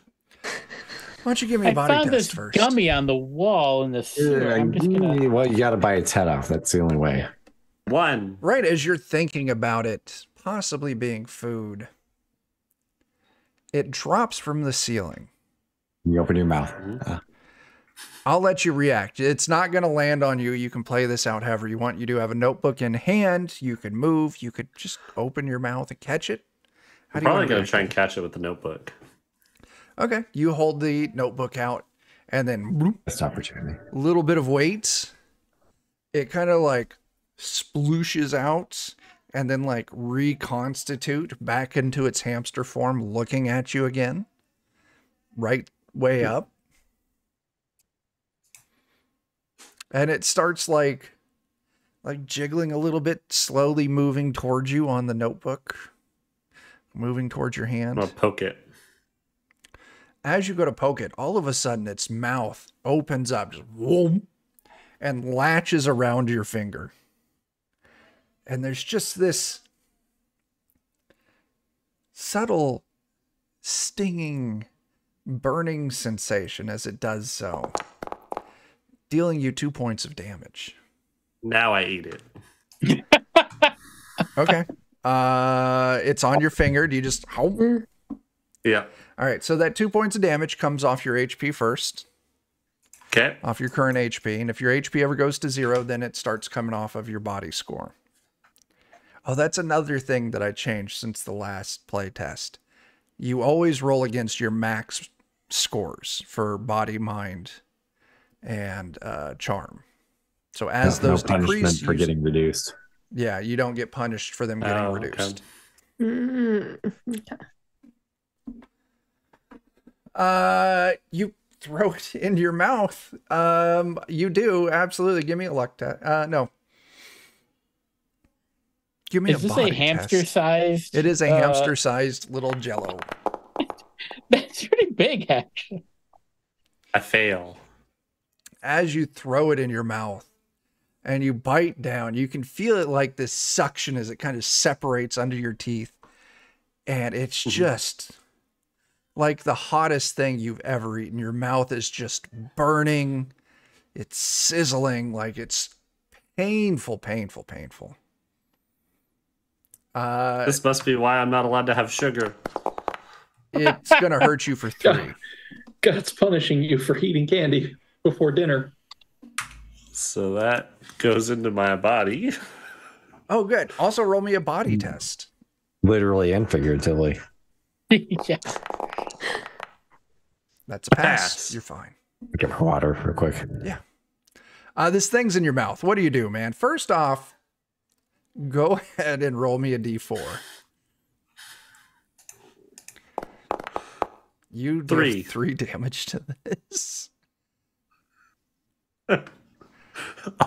Why don't you give me I a body found test this first? gummy on the wall in the sewer. I'm just gonna. Well, you got to bite its head off. That's the only way. 1. Right as you're thinking about it possibly being food, it drops from the ceiling. You open your mouth. I'll let you react. It's not going to land on you. You can play this out however you want. You do have a notebook in hand. You can move. You could just open your mouth and catch it. I'm probably going to try and catch it with the notebook. Okay. You hold the notebook out and then bloop, Best opportunity. a little bit of weight. It kind of like splooshes out and then like reconstitute back into its hamster form, looking at you again. Right way up. And it starts like jiggling a little bit, slowly moving towards you on the notebook, moving towards your hand. I'll poke it. As you go to poke it, all of a sudden its mouth opens up, just whoom, and latches around your finger. And there's just this subtle, stinging, burning sensation as it does so, dealing you 2 points of damage. Now I eat it. Okay. It's on your finger. Do you just... Yeah. All right, so that 2 points of damage comes off your HP first, Okay. off your current HP. And if your HP ever goes to 0, then it starts coming off of your body score. Oh, that's another thing that I changed since the last play test. You always roll against your max scores for body, mind, and charm. So as No those punishment decrease, for getting reduced. yeah, you don't get punished for them getting Okay. reduced. Okay. You throw it in your mouth. You do absolutely. Give me a luck test. No. Give me Is a this body a hamster test. sized? It is a hamster-sized little jello. That's pretty big, actually. I fail. As you throw it in your mouth and you bite down, you can feel it like this suction as it kind of separates under your teeth. And it's just like the hottest thing you've ever eaten. Your mouth is just burning. It's sizzling. Like it's painful, painful, painful. This must be why I'm not allowed to have sugar. It's going to hurt you for 3. God's punishing you for eating candy before dinner. So that goes into my body. Oh, good. Also, roll me a body test. Literally and figuratively. Yeah. That's a pass. Pass. You're fine. Get my water real quick. Yeah. This thing's in your mouth. What do you do, man? First off, go ahead and roll me a d4. You do 3. 3 damage to this.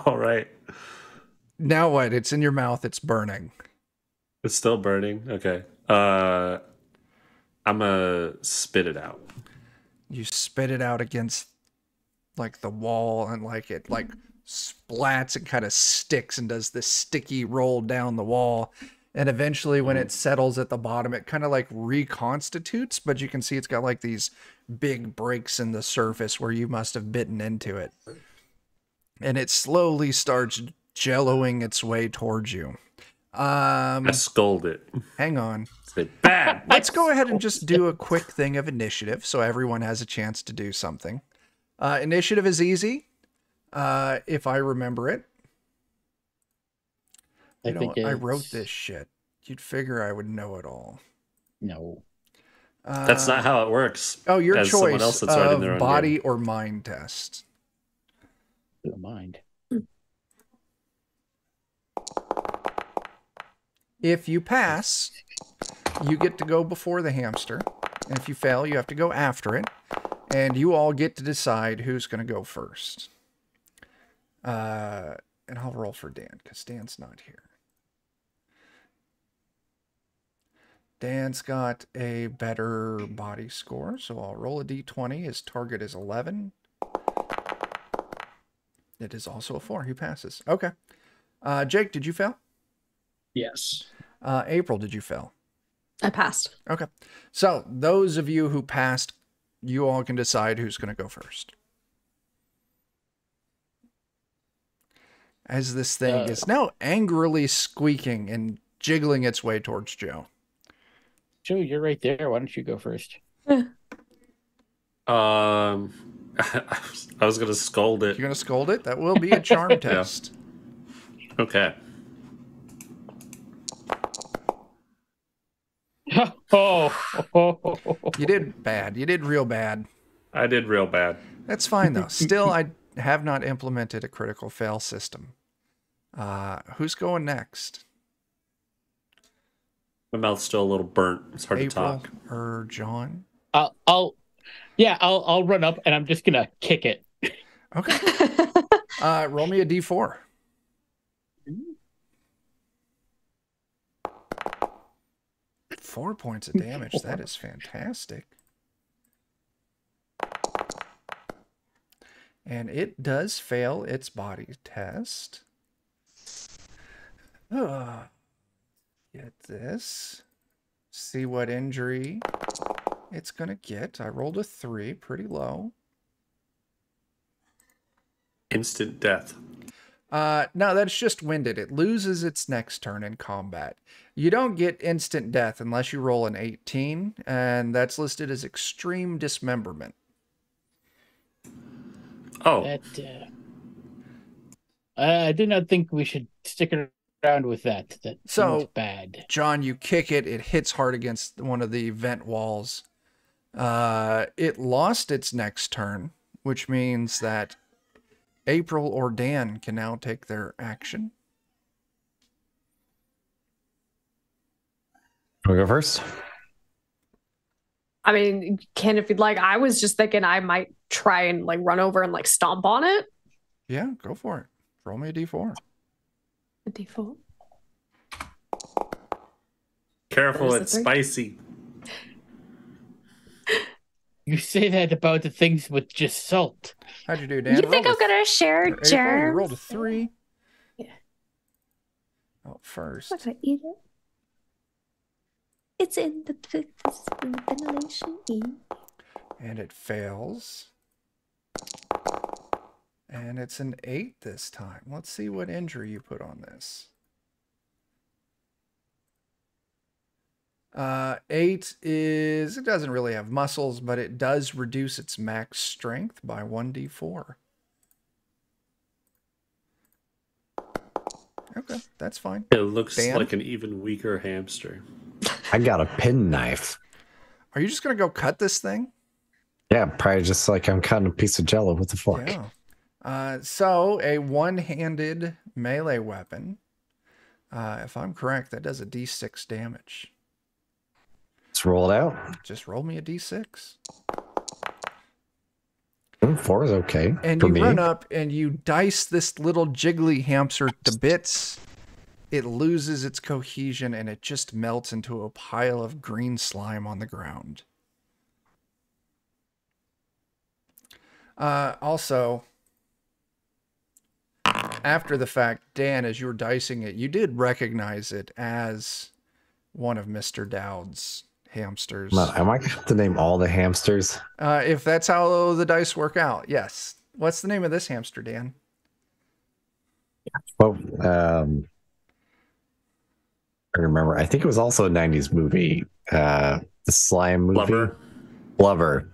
All right. Now what? It's in your mouth. It's burning. It's still burning. Okay. I'm gonna spit it out. You spit it out against like the wall, and like it like splats and kind of sticks and does this sticky roll down the wall. And eventually when it settles at the bottom, it kind of like reconstitutes, but you can see it's got like these big breaks in the surface where you must have bitten into it. And it slowly starts jelloing its way towards you. I scold it. Hang on. Say, bad. Let's go ahead and just do a quick thing of initiative so everyone has a chance to do something. Initiative is easy, if I remember it. I wrote this shit. You'd figure I would know it all. No. That's not how it works. Oh, your As someone choice else that's writing their of own body game. or mind test. Don't mind. If you pass, you get to go before the hamster. And if you fail, you have to go after it. And you all get to decide who's going to go first. And I'll roll for Dan, because Dan's not here. Dan's got a better body score, so I'll roll a d20. His target is 11. It is also a 4. He passes. Okay. Jake, did you fail? Yes. April, did you fail? I passed. Okay. So those of you who passed, you all can decide who's going to go first. As this thing is now angrily squeaking and jiggling its way towards Joe. Joe, you're right there. Why don't you go first? I was gonna scold it. You're going to scold it? That will be a charm test. Okay. Oh. You did bad. You did real bad. I did real bad. That's fine, though. Still, I have not implemented a critical fail system. Who's going next? My mouth's still a little burnt. It's hard April to talk. or John? I'll run up and I'm just gonna kick it. Okay. Roll me a d4. Four points of damage. That is fantastic. And it does fail its body test. Get this. See what injury it's going to get. I rolled a 3, pretty low. Instant death. No, that's just winded. It loses its next turn in combat. You don't get instant death unless you roll an 18, and that's listed as extreme dismemberment. Oh. That, I do not think we should stick around with that. That seems bad. John, you kick it. It hits hard against one of the vent walls. It lost its next turn, which means that April or Dan can now take their action. Wanna go first? I mean, Ken, if you'd like, I was just thinking I might try and like run over and like stomp on it. Yeah, go for it. Roll me a d4. A default. Careful, There's it's the 3. spicy. You say that about the things with just salt. How'd you do, Dan? You think I'm gonna share April, you germs? rolled a 3. Yeah. Oh, I'm first. not gonna eat it. It's in the ventilation. And it fails. And it's an 8 this time. Let's see what injury you put on this. 8 is, it doesn't really have muscles, but it does reduce its max strength by 1d4. Okay, that's fine. It looks Dan? like an even weaker hamster. I got a penknife. Are you just going to go cut this thing? Yeah, probably just like I'm cutting a piece of jello with a fork. Yeah. So a one-handed melee weapon, if I'm correct, that does a d6 damage. Let's roll it out. Just roll me a d6. 4 is okay. And for you me. run up and you dice this little jiggly hamster to bits. It loses its cohesion and it just melts into a pile of green slime on the ground. Also, after the fact, Dan, as you were dicing it, you did recognize it as one of Mr. Dowd's hamsters. Am I going to have to name all the hamsters? If that's how the dice work out, yes. What's the name of this hamster, Dan? Well, I remember. I think it was also a 90s movie. The slime movie. Blubber.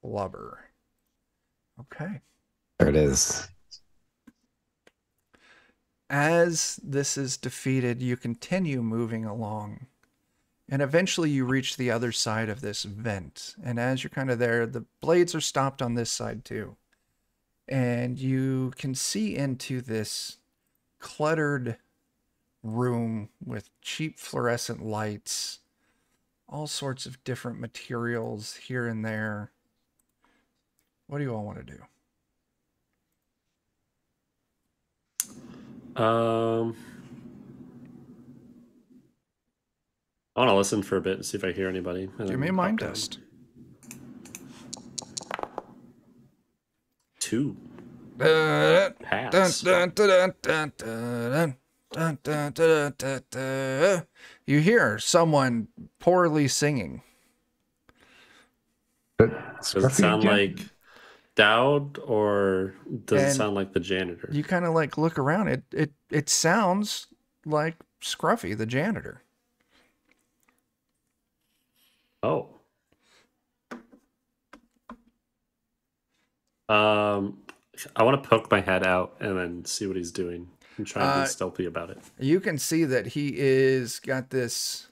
Blubber. Okay. There it is. As this is defeated, you continue moving along. And eventually you reach the other side of this vent. And as you're kind of there, the blades are stopped on this side too. And you can see into this cluttered room with cheap fluorescent lights, all sorts of different materials here and there. What do you all want to do? I want to listen for a bit and see if I hear anybody. Give me a mind test. 2. Pass. You hear someone poorly singing. Does it sound like Dowd or does it sound like the janitor? You kind of like look around. It sounds like Scruffy, the janitor. Oh. I want to poke my head out and then see what he's doing and try and be stealthy about it. You can see that he is got this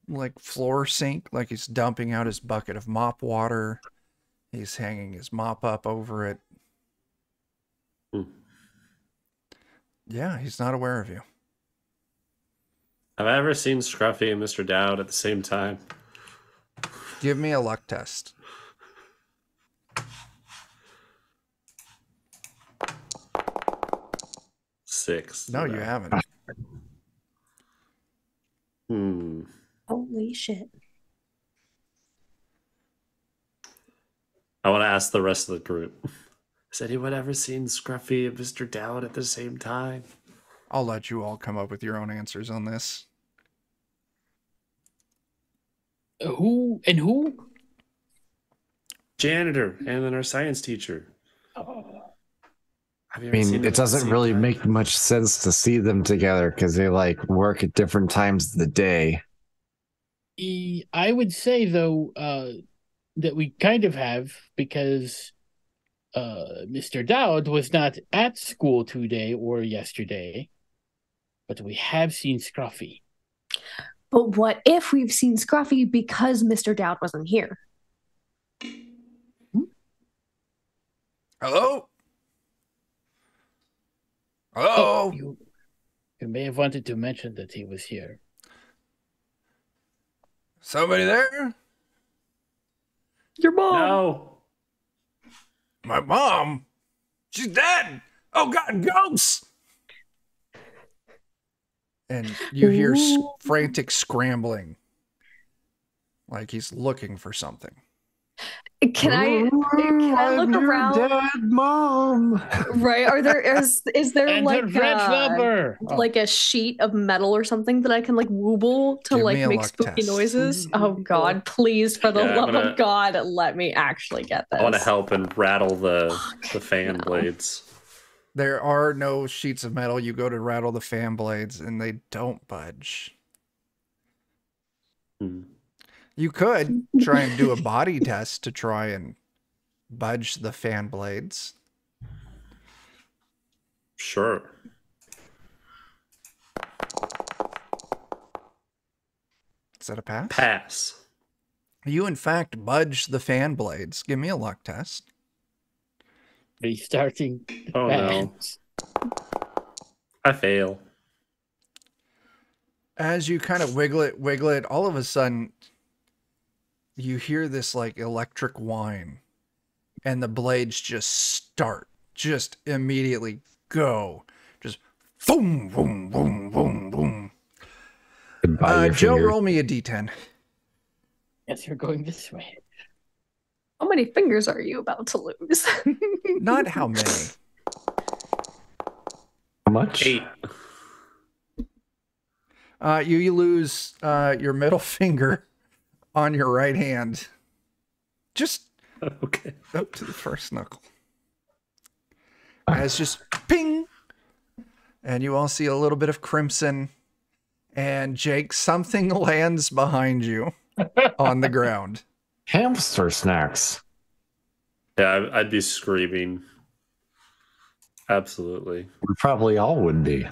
like floor sink, like he's dumping out his bucket of mop water. He's hanging his mop up over it. Yeah, he's not aware of you. Have I ever seen Scruffy and Mr. Dowd at the same time? Give me a luck test. Six. No, you haven't. Holy shit. I want to ask the rest of the group. Has anyone ever seen Scruffy and Mr. Dowd at the same time? I'll let you all come up with your own answers on this. Who? Janitor and then our science teacher. I mean, it doesn't really make much sense to see them together because they like work at different times of the day. I would say though that we kind of have, because Mr. Dowd was not at school today or yesterday, but we have seen Scruffy. But what if we've seen Scruffy because Mr. Dowd wasn't here? Hello? Hello? Oh, you may have wanted to mention that he was here. Somebody there? Your mom. No. My mom? She's dead. Oh, God, ghosts. And you hear frantic scrambling. like he's looking for something. Can I look around? Dead mom. Right? Is there And like the red flubber. like a sheet of metal or something that I can like wooble to Give like me a make luck spooky test. noises? Oh God, please, for the Yeah, love of God, let me actually get this. I want to help and rattle the fan blades. There are no sheets of metal. You go to rattle the fan blades and they don't budge. You could try and do a body test to try and budge the fan blades. Sure. Is that a pass? Pass. You, in fact, budge the fan blades. Give me a luck test. Restarting. Oh fans. no. I fail. As you kind of wiggle it, all of a sudden, you hear this like electric whine, and the blades just immediately go. Just boom, boom, boom, boom, boom. Goodbye, Joe, fingers. roll me a d10. Yes, you're going this way. How many fingers are you about to lose? Not how many. How much? 8. You lose your middle finger on your right hand. Just Okay. up to the first knuckle. As just ping. And you all see a little bit of crimson. And Jake, something lands behind you on the ground. Hamster snacks. Yeah, I'd be screaming. Absolutely. We probably all would be.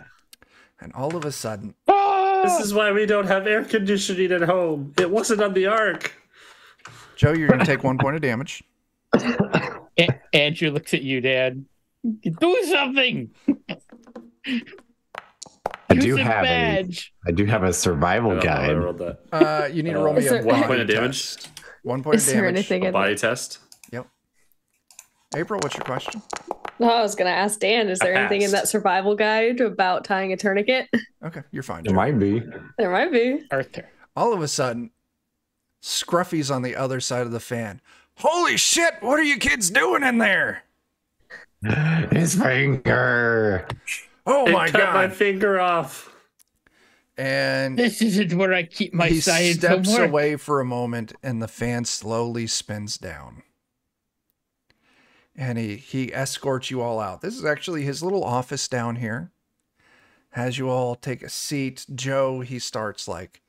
And all of a sudden, This is why we don't have air conditioning at home. It wasn't on the Ark. Joe, you're going to take 1 point of damage. Andrew looks at you, Dad. Do something. I Use do a have badge. I do have a survival I don't know how I guide. rolled that. You need to roll me Is a there- 1 body point of damage. test. 1 point Is of there damage. anything A in body test. Yep. April, what's your question? No, I was gonna ask Dan, is there anything in Passed. that survival guide about tying a tourniquet? Okay, you're fine, It Joe. might be. There might be. Arthur. All of a sudden, Scruffy's on the other side of the fan. Holy shit, what are you kids doing in there? His finger. Oh It my cut my god. finger off. And This isn't where I keep my he science steps homework. away for a moment and the fan slowly spins down. And he escorts you all out. This is actually his little office down here. Has you all take a seat. Joe, he starts like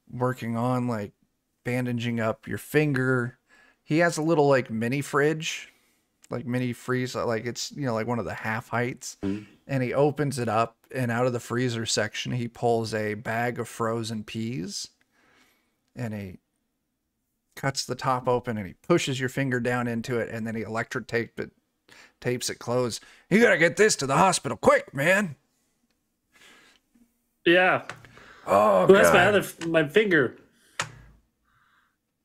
working on like bandaging up your finger. He has a little like mini fridge, like mini freezer, like it's, you know, like one of the half heights. And he opens it up, and out of the freezer section, he pulls a bag of frozen peas, and he cuts the top open, and he pushes your finger down into it, and then he electric tapes it closed. You gotta get this to the hospital quick, man. Yeah. Oh, Well, that's God. my finger.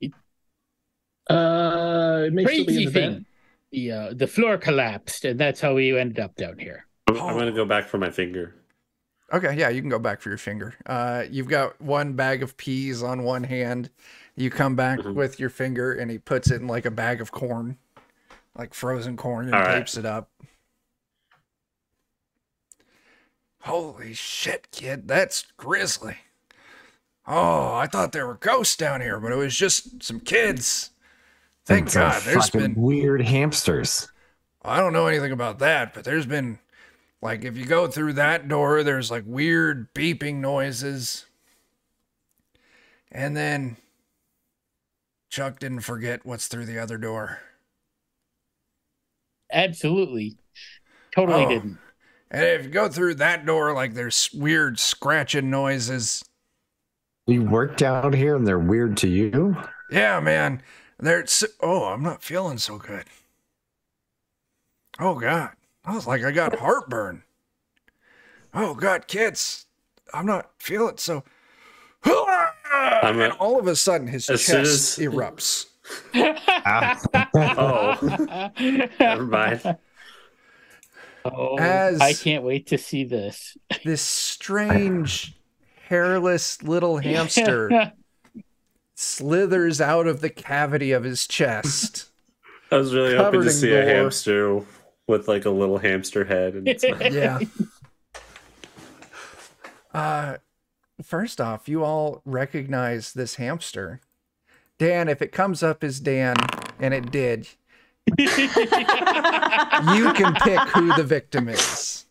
It may still be in Crazy the thing. bed. The floor collapsed, and that's how we ended up down here. I'm gonna go back for my finger. Okay, yeah, you can go back for your finger. You've got one bag of peas on one hand. You come back with your finger, and he puts it in like a bag of corn, like frozen corn, and All right. tapes it up. Holy shit, kid, that's grisly. Oh, I thought there were ghosts down here, but it was just some kids. Thank It's God. There's fucking been, weird hamsters. I don't know anything about that, but there's been, like, if you go through that door, there's like weird beeping noises. And then Chuck didn't forget what's through the other door. Absolutely. Totally Oh. didn't. And if you go through that door, like there's weird scratching noises. You work down here and they're weird to you? Yeah, man. Oh, I'm not feeling so good. Oh, God. I was like, I got heartburn. Oh, God, kids. I'm not feeling so. And all of a sudden, his As chest soon as- erupts. Oh, never mind. Oh, As- I can't wait to see this. This strange, hairless little hamster slithers out of the cavity of his chest. I was really hoping Covered to in see a gore. hamster with like a little hamster head. And it's not. Yeah. First off, you all recognize this hamster. Dan, if it comes up as Dan, and it did, you can pick who the victim is.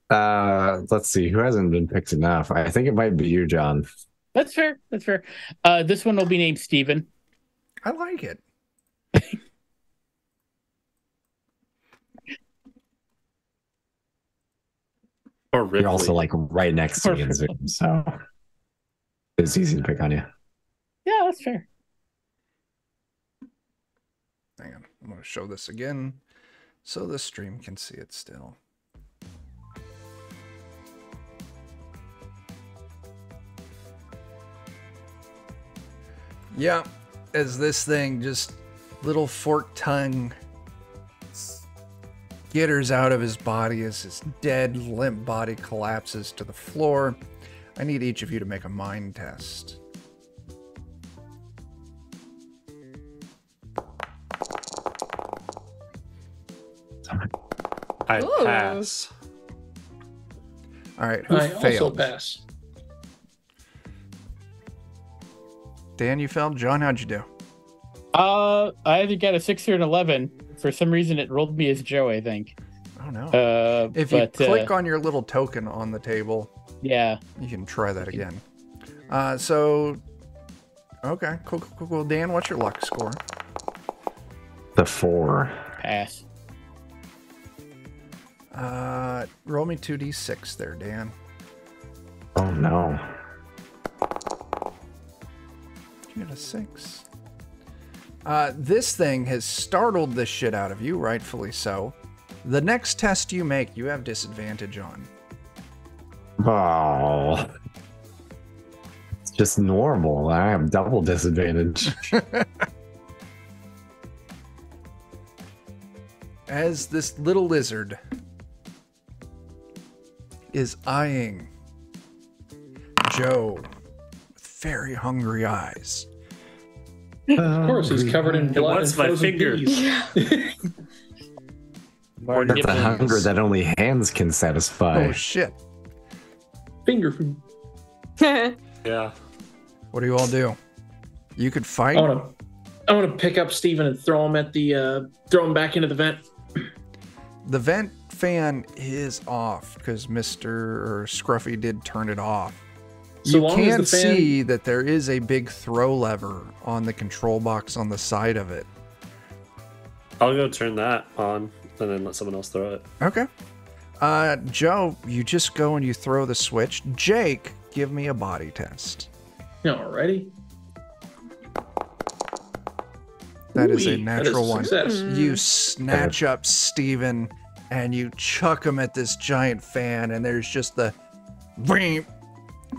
Let's see. Who hasn't been picked enough? I think it might be you, John. That's fair. That's fair. This one will be named Steven. I like it. Or Ripley. You're also like right next to me in Zoom, so it's easy to pick on you. Yeah, that's fair. Hang on. I'm going to show this again so the stream can see it still. Yeah, as this thing just little forked tongue skitters out of his body as his dead, limp body collapses to the floor. I need each of you to make a mind test. I Ooh. pass. All right, who I failed? also pass. Dan, you failed. John, how'd you do? I either got a 6 or an 11. For some reason, it rolled me as Joe, I think. Oh no. If you But, click on your little token on the table, yeah. you can try that again. So, okay, cool. Dan, what's your luck score? The 4. Pass. Roll me 2d6 there, Dan. Oh no. You got a 6. This thing has startled the shit out of you, rightfully so. The next test you make, you have disadvantage on. Oh. It's just normal. I have double disadvantage. As this little lizard is eyeing Joe with very hungry eyes. Of course, he's covered in blood wants and my frozen finger. peas. More That's a nipples. hunger that only hands can satisfy. Oh shit. Finger food. Yeah. What do you all do? You could fight. I want to pick up Steven and throw him at the throw him back into the vent. The vent fan is off because Mr. Scruffy did turn it off. So You long as can the fan- see that there is a big throw lever on the control box on the side of it. I'll go turn that on and then let someone else throw it. Okay. Joe, you just go and you throw the switch. Jake, give me a body test. Alrighty. That is a Ooh-wee, that is natural one. success. You snatch up Steven and you chuck him at this giant fan, and there's just the beep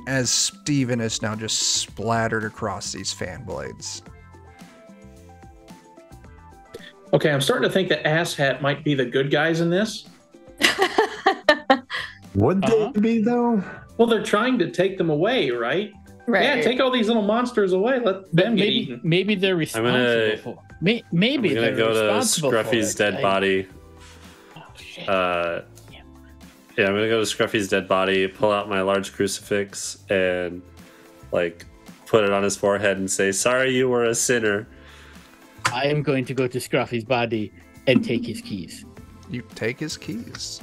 as Steven is now just splattered across these fan blades. Okay, I'm starting to think that Asshat might be the good guys in this. Would they Uh-huh. be though? Well, they're trying to take them away, right? Right. Yeah, take all these little monsters away. Let them get eaten. Maybe they're responsible gonna- for. Maybe I'm they're gonna go to responsible for Scruffy's it. dead body. Oh, shit. Yeah, I'm gonna go to Scruffy's dead body, pull out my large crucifix, and like put it on his forehead and say, "Sorry, you were a sinner." I am going to go to Scruffy's body and take his keys. You take his keys.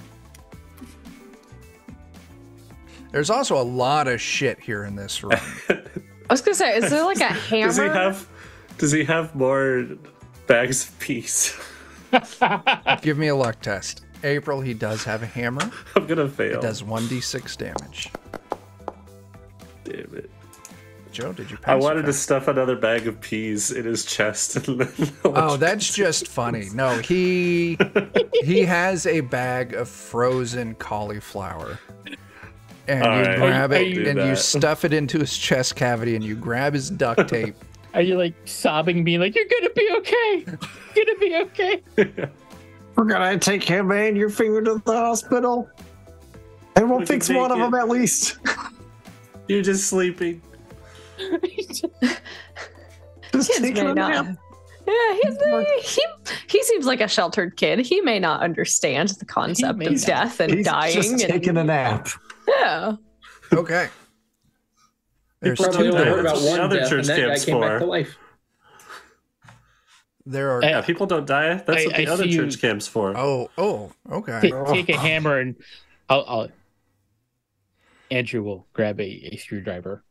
There's also a lot of shit here in this room. I was gonna say, is there like a hammer? Does he have more bags of peas? Give me a luck test. April, he does have a hammer. I'm gonna fail. It does 1d6 damage. Damn it. Joe, did you pass? I or wanted to fail? stuff another bag of peas in his chest. And then Oh, that's just funny. No, he has a bag of frozen cauliflower. And All you right, grab Are it you- and you that. stuff it into his chest cavity and you grab his duct tape. Are you like sobbing, being like, "You're gonna be okay. You're gonna be okay." We're gonna take him and your finger to the hospital. And we'll We can fix one of take them it. at least. You're just sleeping. Just taking a not. nap. Yeah, he seems like a sheltered kid. He may not understand the concept may of not. death and He's dying. just taking a nap. Yeah. Okay. There's Probably two only heard doors. about one Other death, church and that guy camps came back for. to life. There are. Yeah, people don't die. That's what I the other see you- church camp's for. Oh, okay. Take a hammer and I'll Andrew will grab a screwdriver.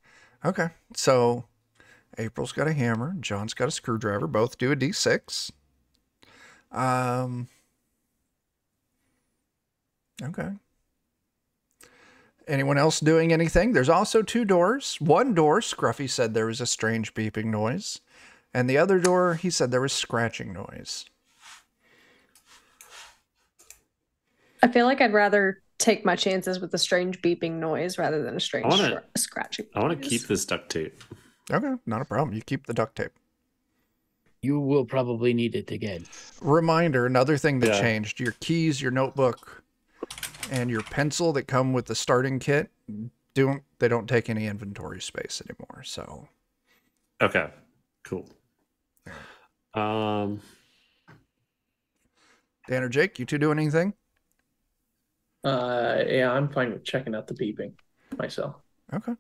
Okay. So April's got a hammer, John's got a screwdriver. Both do a D6. Okay. Anyone else doing anything? There's also two doors. One door, Scruffy said there was a strange beeping noise. And the other door, he said there was scratching noise. I feel like I'd rather take my chances with the strange beeping noise rather than a strange scratching I want to noise. keep this duct tape. Okay, not a problem. You keep the duct tape. You will probably need it again. Reminder, another thing that Yeah. changed, your keys, your notebook, and your pencil that come with the starting kit, they don't take any inventory space anymore. So Okay, cool. Dan or Jake, you two doing anything? Yeah, I'm fine with checking out the beeping myself. Okay.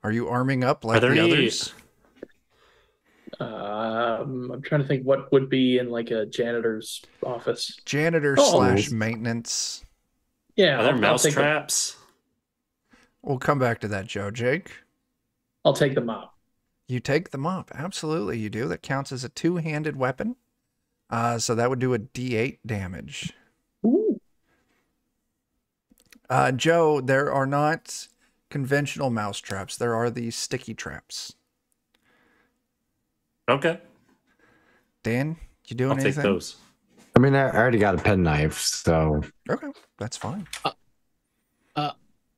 Are you arming up like there the any- others? I'm trying to think what would be in like a janitor's office. Janitor Oh. / maintenance. Yeah, Are there I'll mouse take traps? We'll come back to that, Joe. Jake, I'll take the mop. you take the mop. Absolutely, you do. That counts as a two-handed weapon. So that would do a D8 damage. Ooh. Joe, there are not conventional mouse traps. There are these sticky traps. Okay, Dan, you doing I'll take anything? those. I mean, I already got a penknife, so Okay, that's fine.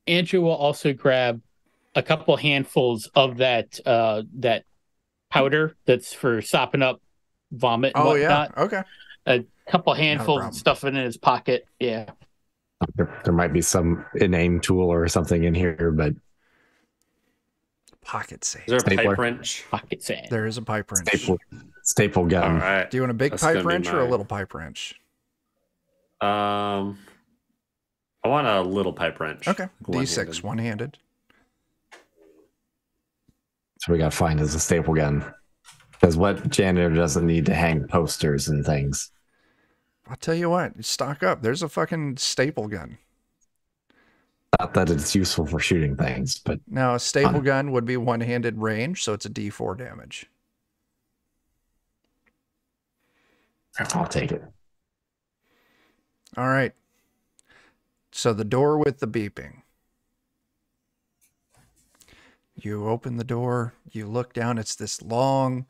Andrew will also grab a couple handfuls of that powder that's for sopping up vomit and Oh yeah. whatnot. Okay. A couple handfuls problem. and stuff in his pocket. Yeah. there might be some inane tool or something in here, but Pocket safe. Is there a Stapler. pipe wrench? Pocket sand. There is a pipe wrench. staple All gun. right. Do you want a big That's pipe gonna be wrench or a mine. little pipe wrench? I want a little pipe wrench. Okay. One-handed. D6, one-handed. So we got to find is a staple gun. Because what janitor doesn't need to hang posters and things? I'll tell you what, stock up. There's a fucking staple gun. Not that it's useful for shooting things, but Now, a staple gun would be one-handed range, so it's a D4 damage. I'll take it. All right. So the door with the beeping. You open the door, you look down, it's this long,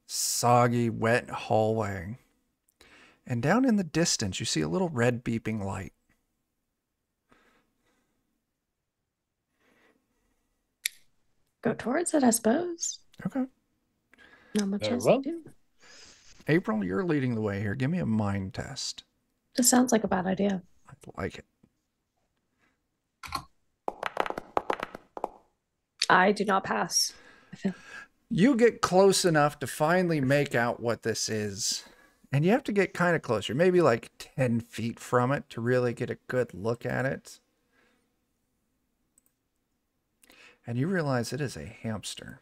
soggy, wet hallway. And down in the distance, you see a little red beeping light. Go towards it, I suppose. Okay. Not much Very else well. to do. April, you're leading the way here. Give me a mind test. This sounds like a bad idea. I like it. I do not pass. I feel. You get close enough to finally make out what this is. And you have to get kind of closer, maybe like 10 feet from it to really get a good look at it. And you realize it is a hamster.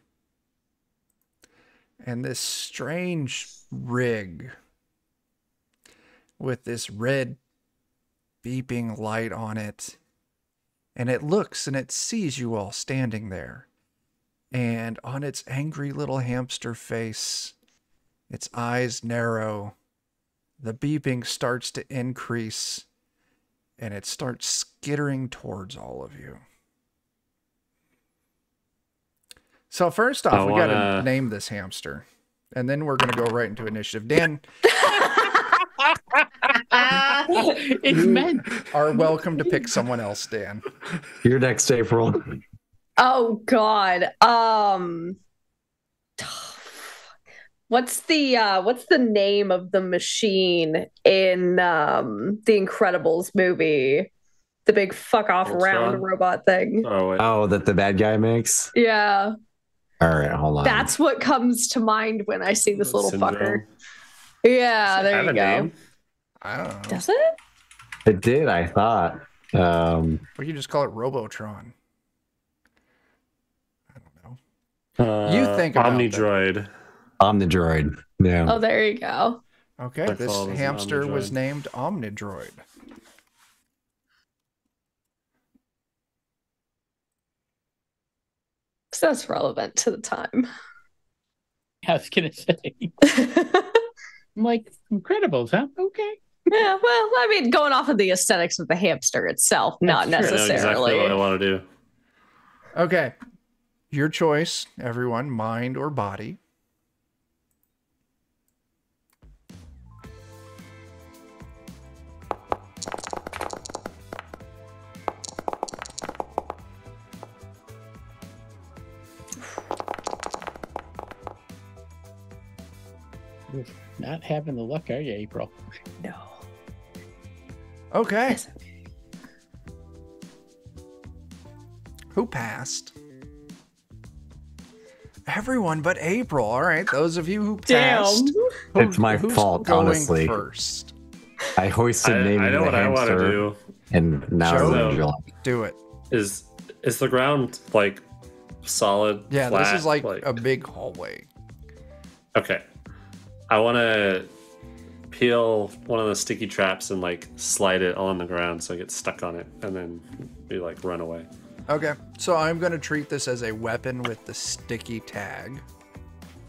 And this strange rig with this red beeping light on it. And it looks and it sees you all standing there. And on its angry little hamster face, its eyes narrow, the beeping starts to increase, and it starts skittering towards all of you. So first off, we got to name this hamster, and then we're going to go right into initiative. Dan, It's meant. are welcome to pick someone else, Dan. Your next April. Oh God. What's the name of the machine in the Incredibles movie? The big fuck off Voltron? round robot thing. Oh, wait. Oh, that the bad guy makes? Yeah. All right, hold on. That's what comes to mind when I see this little Syndrome. fucker. Yeah, Does it there have you a go. name? I don't know. Does it? It did, I thought. We could just call it Robotron. I don't know. You think about Omnidroid. Omnidroid. Yeah. Oh, there you go. Okay, I this thought it was an hamster was Omnidroid. named Omnidroid. So that's relevant to the time. I was gonna say, I'm like Incredibles, huh? Okay. Yeah, well, I mean, going off of the aesthetics of the hamster itself, not That's true. I know necessarily. exactly what I want to do. Okay. Your choice, everyone, mind or body. Not having the luck, are you, April? No. Okay. Yes. Who passed? Everyone but April. All right, those of you who Damn. passed. It's my who's fault, going honestly. First? I hoisted naming I know the what I want to hamster, do. and now Joe? I'm Angela. Do it. Is the ground like solid? Yeah, flat? this is like a big hallway. Okay. I want to peel one of the sticky traps and like slide it on the ground so I get stuck on it, and then we like run away. Okay, so I'm going to treat this as a weapon with the sticky tag.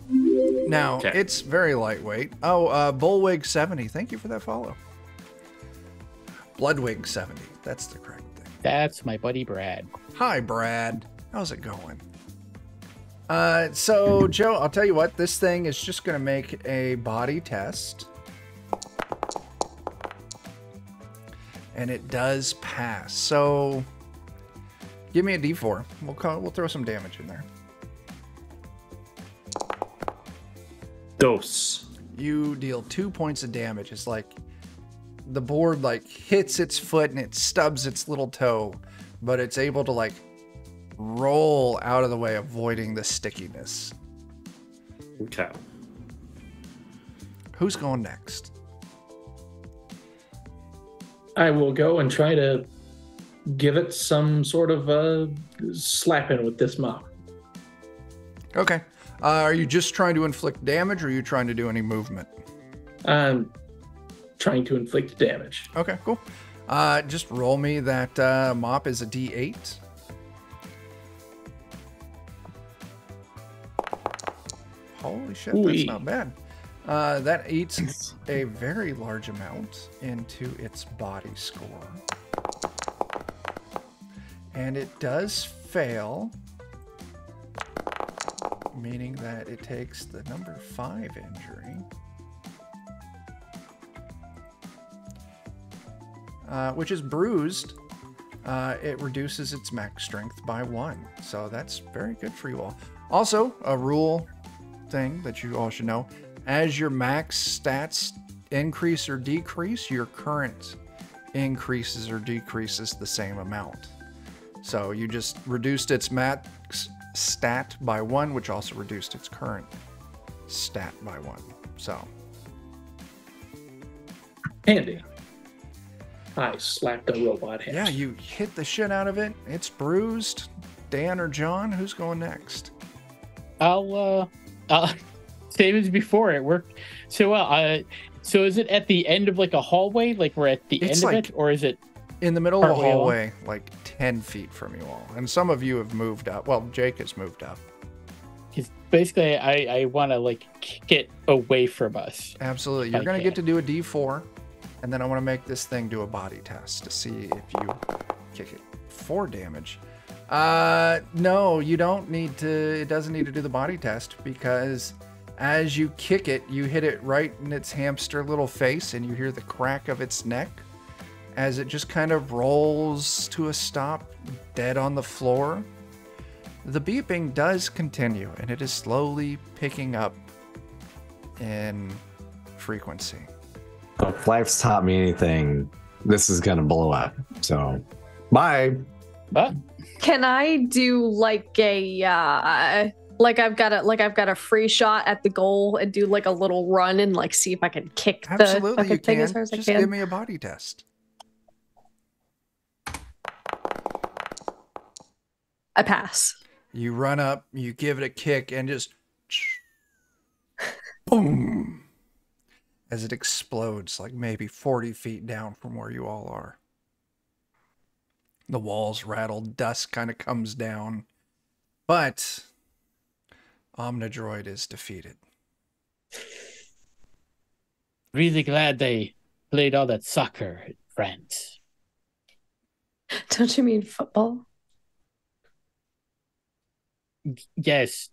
Now, Okay. it's very lightweight. Oh, Bullwig 70, thank you for that follow. Bloodwig 70, that's the correct thing. That's my buddy Brad. Hi, Brad. How's it going? So, Joe, I'll tell you what. This thing is just going to make a body test. And it does pass. So, give me a D4. We'll throw some damage in there. Dose. You deal 2 points of damage. It's like the board like hits its foot and it stubs its little toe, but it's able to like roll out of the way, avoiding the stickiness. Okay. Who's going next? I will go and try to give it some sort of slapping with this mop. Okay. Are you just trying to inflict damage, or are you trying to do any movement? I'm trying to inflict damage. Okay, cool. Just roll me that mop is a D8. Holy shit, that's Ooh-wee. not bad. That eats a very large amount into its body score. And it does fail, meaning that it takes the number 5 injury. Which is bruised. It reduces its max strength by 1. So that's very good for you all. Also, a rule thing that you all should know. As your max stats increase or decrease, your current increases or decreases the same amount. So you just reduced its max stat by 1, which also reduced its current stat by 1. So Handy. I slapped a robot hamster. yeah, you hit the shit out of it. It's bruised. Dan or John, who's going next? I'll same as before. It worked so well. So is it at the end of like a hallway, like we're at the It's end like- of it, or is it? In the middle of a Partway along. hallway, like 10 feet from you all. And some of you have moved up. Well, Jake has moved up. Because basically, I want to like kick it away from us. Absolutely. You're I going to get to can. do a D4. And then I want to make this thing do a body test to see if you kick it 4 damage. No, you don't need to. It doesn't need to do the body test, because as you kick it, you hit it right in its hamster little face, and you hear the crack of its neck as it just kind of rolls to a stop, dead on the floor. The beeping does continue, and it is slowly picking up in frequency. If life's taught me anything, this is gonna blow up. So, bye. But Can I do like a Like I've got a free shot at the goal and do like a little run and like see if I can kick the Absolutely, you fucking thing can. as hard as I Just can. give me a body test. I pass. You run up, you give it a kick, and just boom, as it explodes like maybe 40 feet down from where you all are. The walls rattle, dust kind of comes down, but Omnidroid is defeated. Really glad they played all that soccer in France. Don't you mean football? Yes.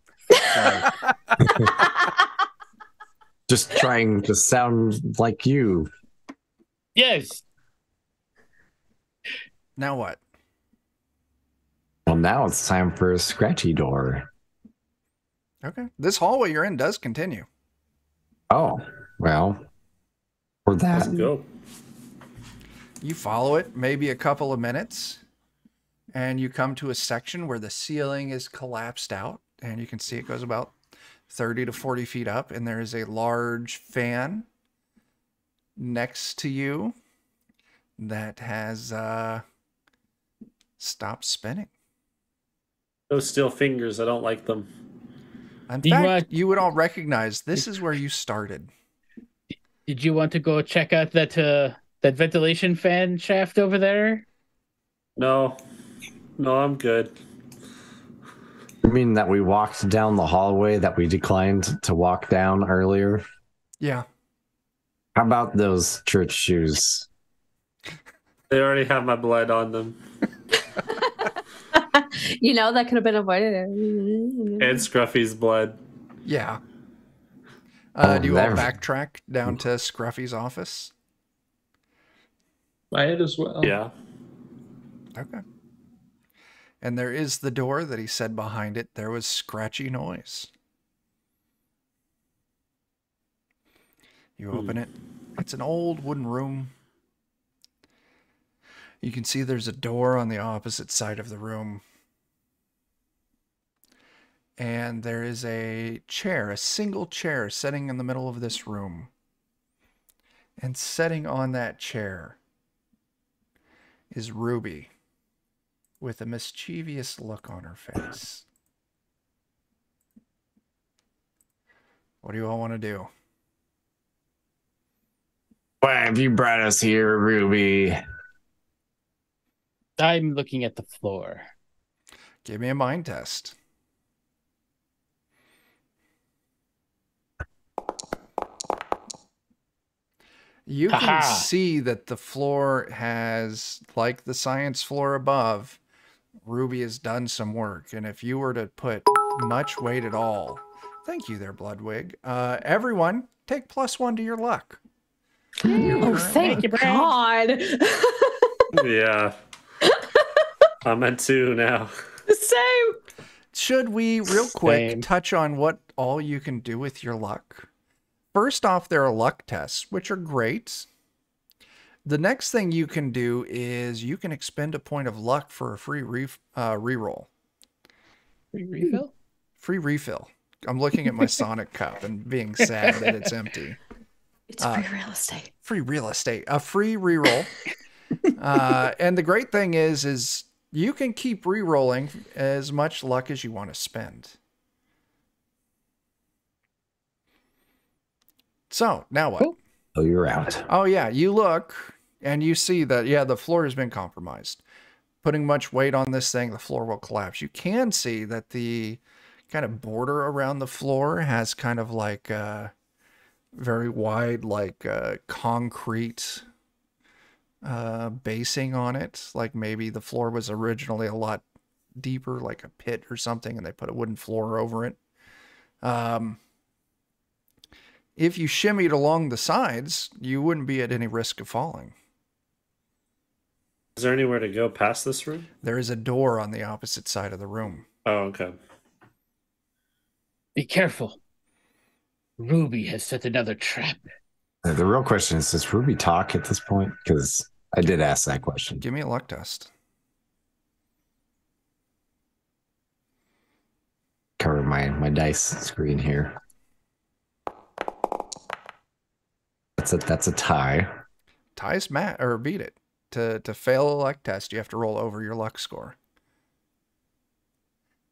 Just trying to sound like you. Yes. Now what? Well, now it's time for a scratchy door. Okay. This hallway you're in does continue. Oh, well, for Let's that, go. You follow it maybe a couple of minutes, and you come to a section where the ceiling is collapsed out, and you can see it goes about 30 to 40 feet up, and there is a large fan next to you that has stopped spinning. Those steel fingers, I don't like them. In Do you fact, want- you would all recognize this is where you started. Did you want to go check out that ventilation fan shaft over there? No, I'm good. you mean that we walked down the hallway that we declined to walk down earlier? Yeah. How about those church shoes? They already have my blood on them. You know, that could have been avoided. And Scruffy's blood. Yeah. Oh, Do you all there. backtrack down to Scruffy's office? I had as well. Yeah. Okay. And there is the door that he said behind it there was scratchy noise. You open it. It's an old wooden room. You can see there's a door on the opposite side of the room. And there is a chair, a single chair sitting in the middle of this room. And sitting on that chair is Ruby with a mischievous look on her face. What do you all want to do? Why have you brought us here, Ruby? I'm looking at the floor. Give me a mind test. You can Ha-ha. see that the floor has, like the science floor above, Ruby has done some work. And if you were to put much weight at all, thank you there, Bloodwig. Everyone, take +1 to your luck. Oh, thank you, Brad. God. Yeah. I'm at 2 now. Same. Should we, real quick, Same. touch on what all you can do with your luck? First off, there are luck tests, which are great. The next thing you can do is you can expend a point of luck for a free reroll. Free refill? Free refill. I'm looking at my Sonic cup and being sad that it's empty. It's free real estate. Free real estate. A free reroll. And the great thing is you can keep rerolling as much luck as you want to spend. So, now what? Cool. Oh, you're out. Oh, yeah. You look and you see that, yeah, the floor has been compromised. Putting much weight on this thing, the floor will collapse. You can see that the kind of border around the floor has kind of like very wide, like concrete basing on it. Like maybe the floor was originally a lot deeper, like a pit or something, and they put a wooden floor over it. If you shimmied along the sides, you wouldn't be at any risk of falling. Is there anywhere to go past this room? There is a door on the opposite side of the room. Oh, okay. Be careful. Ruby has set another trap. The real question is, does Ruby talk at this point? Because I did ask that question. Give me a luck test. cover my dice screen here. That's a tie. Ties Matt or beat it. To fail a luck test, you have to roll over your luck score.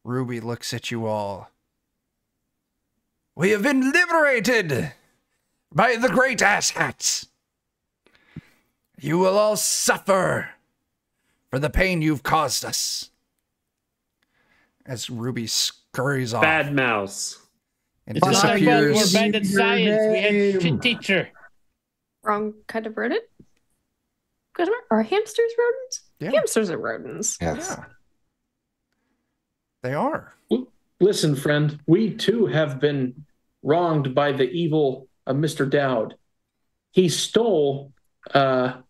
Ruby looks at you all. We have been liberated by the great asshats. You will all suffer for the pain you've caused us. As Ruby scurries off. Bad mouse. And It's not our fault. We're disappears. bad at science. We had a shit teacher. Wrong kind of rodent? Are hamsters rodents? Yeah. Hamsters are rodents. Yes. Yeah. They are. Listen, friend, we too have been wronged by the evil of Mr. Dowd. He stole our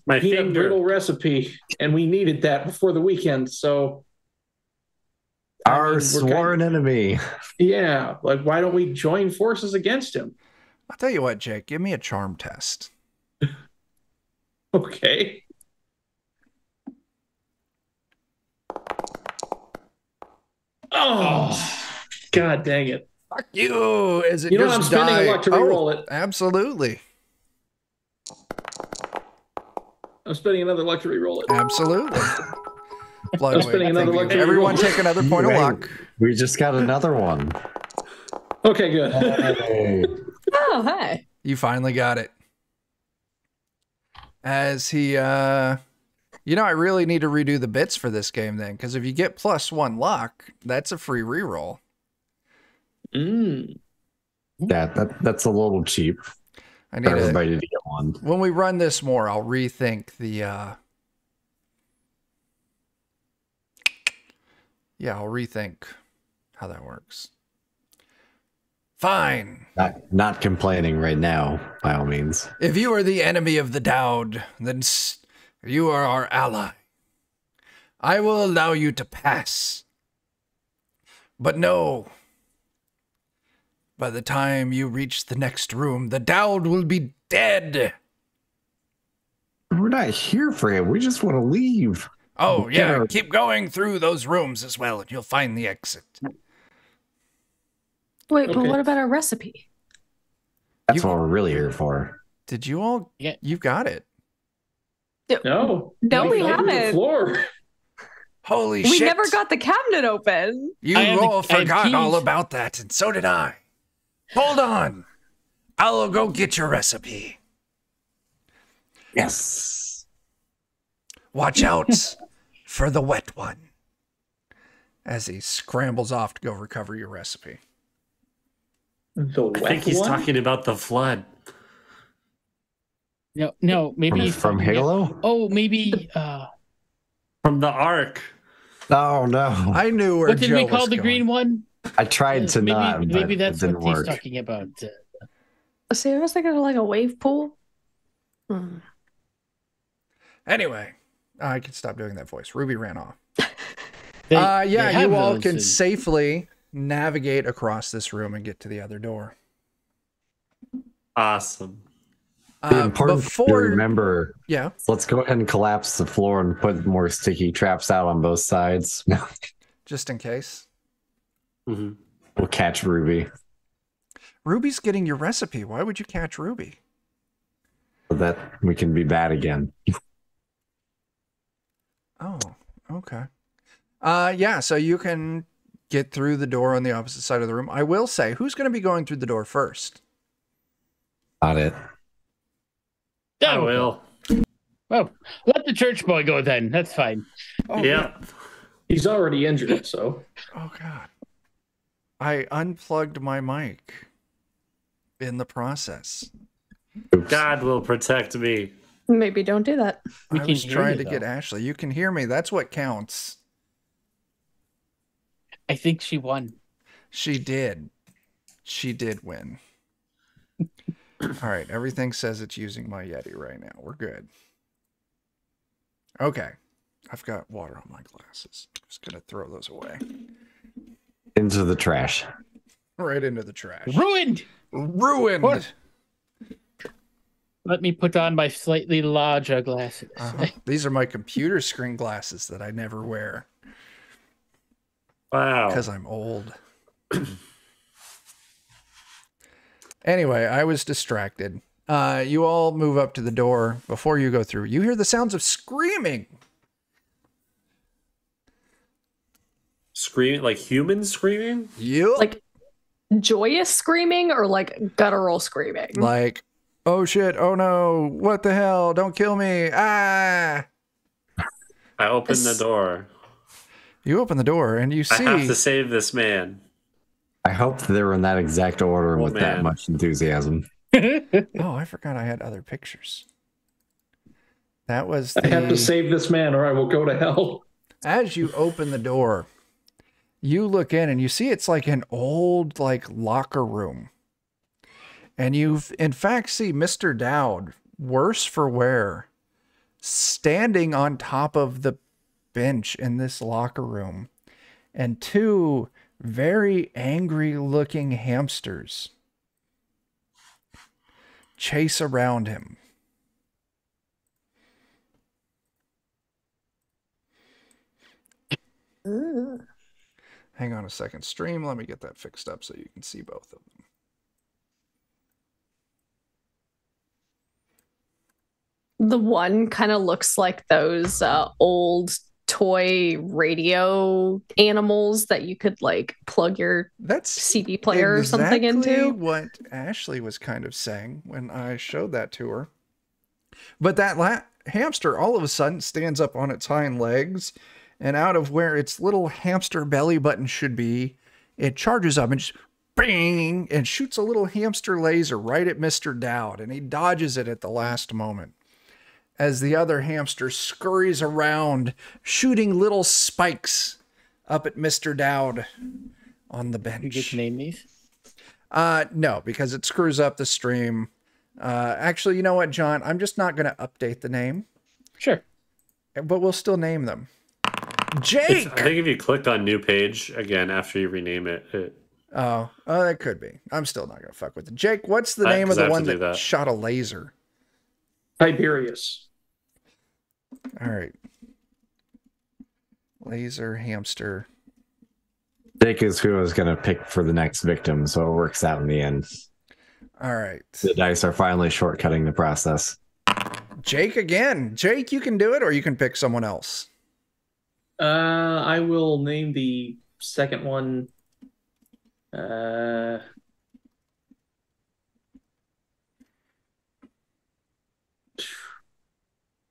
My peanut finger. brittle recipe, and we needed that before the weekend. So, Our sworn enemy. yeah, like why don't we join forces against him? I'll tell you what, Jake. Give me a charm test. Okay. Oh, God dang it. Fuck you! Is it You know, just I'm spending a luck to reroll it. Absolutely. I'm spending another luck to reroll it. Absolutely. I'm spending another luck to Everyone reroll. take another point of Right. luck. We just got another one. Okay, good. Hey. Oh, hey. You finally got it. As he, I really need to redo the bits for this game then, because if you get +1 luck, that's a free reroll. Mm. Yeah, that's a little cheap I need for to, everybody to get one. when we run this more, I'll rethink the, I'll rethink how that works. Fine. Not complaining right now, by all means. If you are the enemy of the Dowd, then you are our ally. I will allow you to pass. But no. By the time you reach the next room, the Dowd will be dead. We're not here for him. We just want to leave. Oh, yeah, Yeah. keep going through those rooms as well, and you'll find the exit. Wait, but Okay. what about our recipe? That's You- what we're really here for. Did you all? Yeah. You got it. No. No, we fell to the haven't. floor. Holy We shit. never got the cabinet open. You I have all the- I have forgot all keys. about that, and so did I. Hold on. I'll go get your recipe. Yes. Watch out for the wet one. As he scrambles off to go recover your recipe. The I wet think he's one? talking about the flood. No, maybe he's From talking- Halo? Oh, maybe. From the Ark. Oh no. I knew where What did Joe we call was the going. green one? I tried to maybe, not, but maybe that's it what didn't he's work. talking about. See, I was thinking of like a wave pool. Hmm. Anyway, I can stop doing that voice. Ruby ran off. They Yeah, have you all those can in- safely navigate across this room and get to the other door. Awesome. The important thing to Before, remember, yeah, let's go ahead and collapse the floor and put more sticky traps out on both sides. just in case. hmm We'll catch Ruby. Ruby's getting your recipe. Why would you catch Ruby? So that we can be bad again. Oh, okay. Yeah, so you can get through the door on the opposite side of the room. I will say, who's going to be going through the door first? Not it. I will. Oh, let the church boy go then. That's fine. Oh, Yeah. He's already injured, so. Oh, God. I unplugged my mic in the process. Oops. God will protect me. Maybe don't do that. We I can was hear trying you, to get though. Ashley. You can hear me. That's what counts. I think she won. She did. She did win. All right. Everything says it's using my Yeti right now. We're good. Okay. I've got water on my glasses. Just going to throw those away. Into the trash. Right into the trash. Ruined. Ruined. What? Let me put on my slightly larger glasses. These are my computer screen glasses that I never wear. Wow. Because I'm old. Anyway, I was distracted. You all move up to the door. Before you go through, you hear the sounds of screaming. Screaming, like humans screaming? Yep. Like joyous screaming or like guttural screaming? Like, oh shit, oh no, what the hell, don't kill me, ah! I open the door. You open the door and you see... I have to save this man. I hope they were in that exact order and Oh, with that man. much enthusiasm. Oh, I forgot I had other pictures. That was the... I have to save this man or I will go to hell. As you open the door, you look in and you see it's like an old like locker room. And you in fact see Mr. Dowd, worse for wear, standing on top of the bench in this locker room, and two very angry looking hamsters chase around him. Hang on a second, stream. Let me get that fixed up so you can see both of them. The one kind of looks like those old toy radio animals that you could like plug your That's CD player or something exactly into. what Ashley was kind of saying when I showed that to her. But that hamster all of a sudden stands up on its hind legs, and out of where its little hamster belly button should be, it charges up and just bang and shoots a little hamster laser right at Mr. Dowd, and he dodges it at the last moment as the other hamster scurries around, shooting little spikes up at Mr. Dowd on the bench. You just name these? No, because it screws up the stream. Actually, you know what, John? I'm just not going to update the name. Sure. But we'll still name them. Jake! I think if you click on new page again after you rename it. Oh, that could be. I'm still not going to fuck with it. Jake, what's the name of the one that shot a laser? Tiberius. All right. Laser hamster. Jake is who I was going to pick for the next victim, so it works out in the end. All right. The dice are finally shortcutting the process. Jake again. Jake, you can do it, or you can pick someone else. I will name the second one.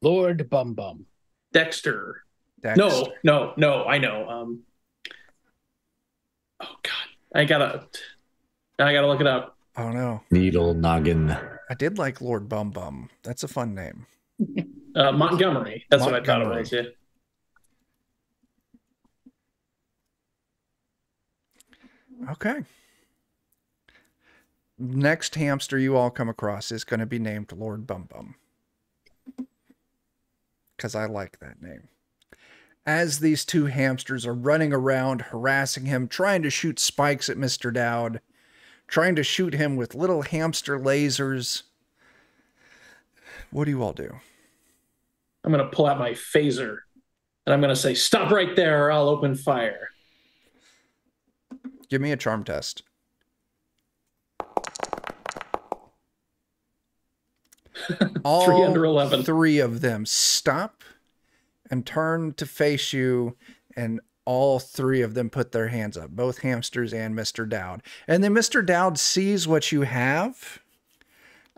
Lord Bum Bum. Dexter. Dexter. No. I know. Oh God, I gotta look it up. Oh no. Needle Noggin. I did like Lord Bum Bum. That's a fun name. Montgomery. That's what I thought it Montgomery. was. Yeah. Okay. Next hamster you all come across is going to be named Lord Bum Bum. Because I like that name. As these two hamsters are running around, harassing him, trying to shoot spikes at Mr. Dowd, trying to shoot him with little hamster lasers. What do you all do? I'm gonna pull out my phaser, and I'm gonna say, "Stop right there, or I'll open fire." Give me a charm test. All 3 under 11. Three of them stop and turn to face you, and all three of them put their hands up, both hamsters and Mr. Dowd. And then Mr. Dowd sees what you have.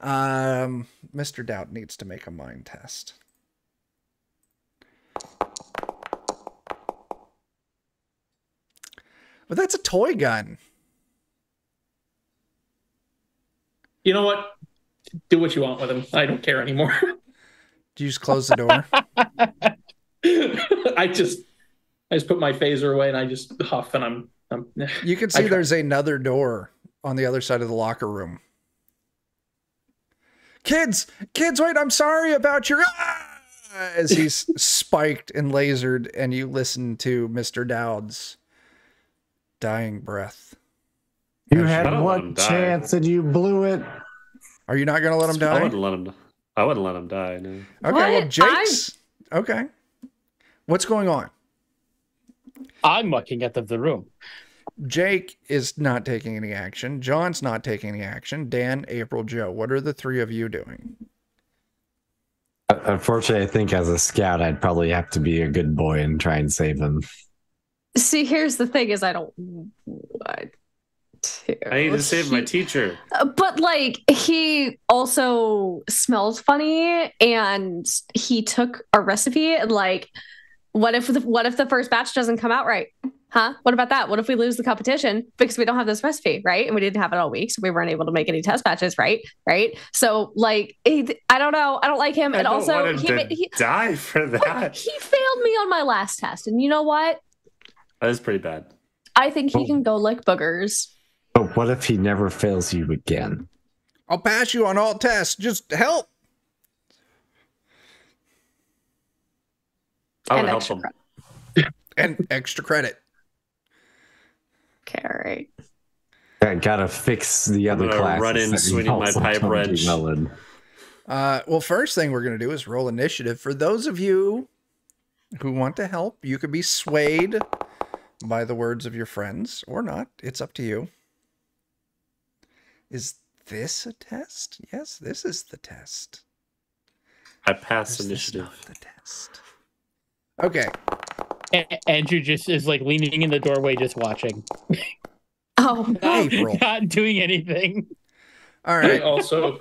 Mr. Dowd needs to make a mind test. But that's a toy gun. You know what? Do what you want with him. I don't care anymore. Do you just close the door? I just put my phaser away and I just huff and I'm You can see there's another door on the other side of the locker room. Kids, wait, I'm sorry about your... As he's spiked and lasered, and you listen to Mr. Dowd's dying breath. You had one chance and you blew it. Are you not going to let him die? I wouldn't let him die. No. Okay, well, Jake's... Okay. What's going on? I'm walking out of the room. Jake is not taking any action. John's not taking any action. Dan, April, Joe. What are the three of you doing? Unfortunately, I think as a scout, I'd probably have to be a good boy and try and save him. See, here's the thing: is I don't want to. I need to save my teacher. But like, he also smells funny, and he took a recipe. And like, what if the first batch doesn't come out right? Huh? What about that? What if we lose the competition because we don't have this recipe, right? And we didn't have it all week, so we weren't able to make any test batches, right? Right? So, like, I don't know. I don't like him. I And don't also, want him to die for that. He failed me on my last test, and you know what? That is pretty bad. I think he can go lick boogers. But what if he never fails you again? I'll pass you on all tests. Just help. I would help him. And extra credit. Okay, all right. I gotta fix the other classes. Run in swinging my pipe wrench. Well, first thing we're going to do is roll initiative. For those of you who want to help, you could be swayed by the words of your friends or not. It's up to you. Is this a test? Yes, this is the test. I pass initiative. Not the test. Okay. Andrew just is like leaning in the doorway, just watching. Oh, April. Not doing anything. All right. I also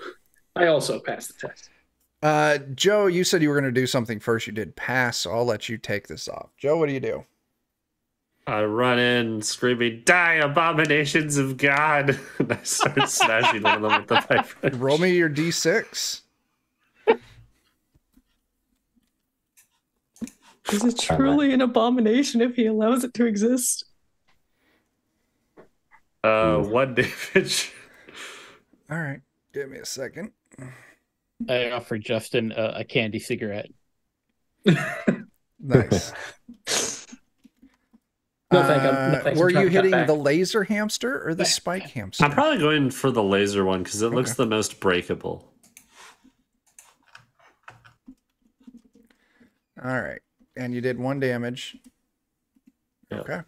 passed the test. Joe, you said you were going to do something first. You did pass, so I'll let you take this off. Joe, what do you do? I run in screaming, "Die, abominations of God!" And I start smashing one of them with the pipe wrench. Roll me your D6. is it truly an abomination if he allows it to exist? 1 damage. All right. Give me a second. I offered Justin a candy cigarette. Nice. No, thanks. Were you hitting the laser hamster or the spike hamster? I'm probably going for the laser one because it looks the most breakable. All right. And you did 1 damage. Yep. Okay.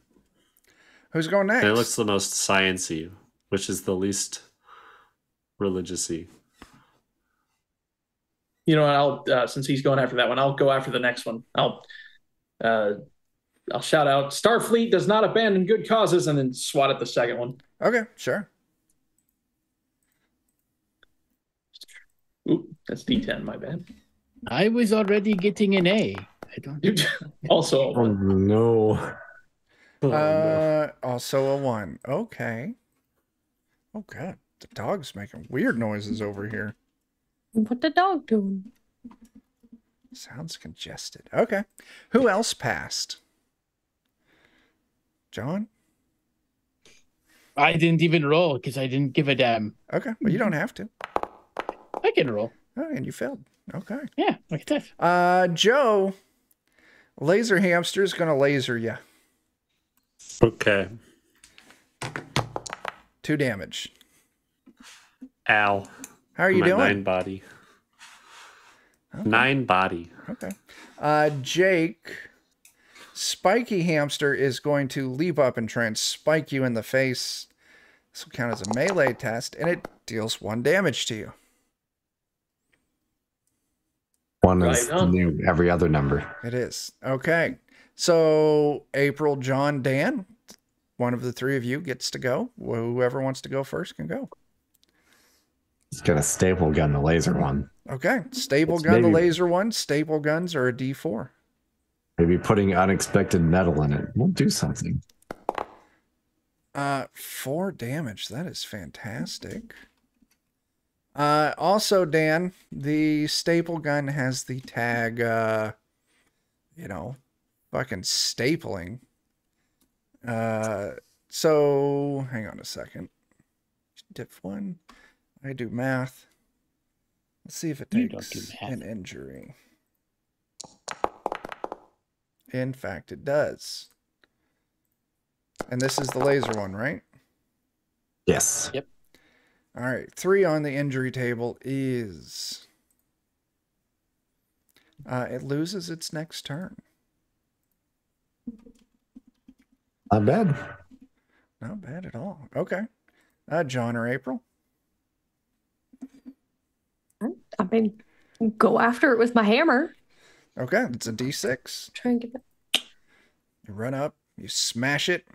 Who's going next? And it looks the most science-y, which is the least religious-y. You know what? I'll since he's going after that one, I'll go after the next one. I'll shout out, "Starfleet does not abandon good causes," and then swat at the second one. Okay, sure. Ooh, that's D10. My bad. I was already getting an A. I don't. Also, Oh no. Also a 1. Okay. Oh god, the dog's making weird noises over here. What the dog doing? Sounds congested. Okay. Who else passed? John? I didn't even roll because I didn't give a damn. Okay. Well, you don't have to. I can roll. Oh, and you failed. Okay. Yeah, like that. Joe, laser hamster's gonna laser you. Okay. 2 damage. Ow. How are you doing? 9 body. Okay. 9 body. Okay. Jake, spiky hamster is going to leap up and try and spike you in the face. This will count as a melee test, and it deals 1 damage to you. 1 is new, every other number. It is. Okay. So, April, John, Dan, one of the three of you gets to go. Whoever wants to go first can go. He's got a staple gun, the laser one. Okay. Staple gun, the laser one. Staple guns are a D4. Maybe putting unexpected metal in it will do something. 4 damage. That is fantastic. Also, Dan, the staple gun has the tag, fucking stapling. So, hang on a second. Dip 1. I do math. Let's see if it takes an injury. In fact, it does. And this is the laser one, right? Yes. Yep. All right. 3 on the injury table is... it loses its next turn. Not bad. Not bad at all. Okay. John or April? I mean, go after it with my hammer. Okay, it's a D6. Try and get it. You run up, you smash it.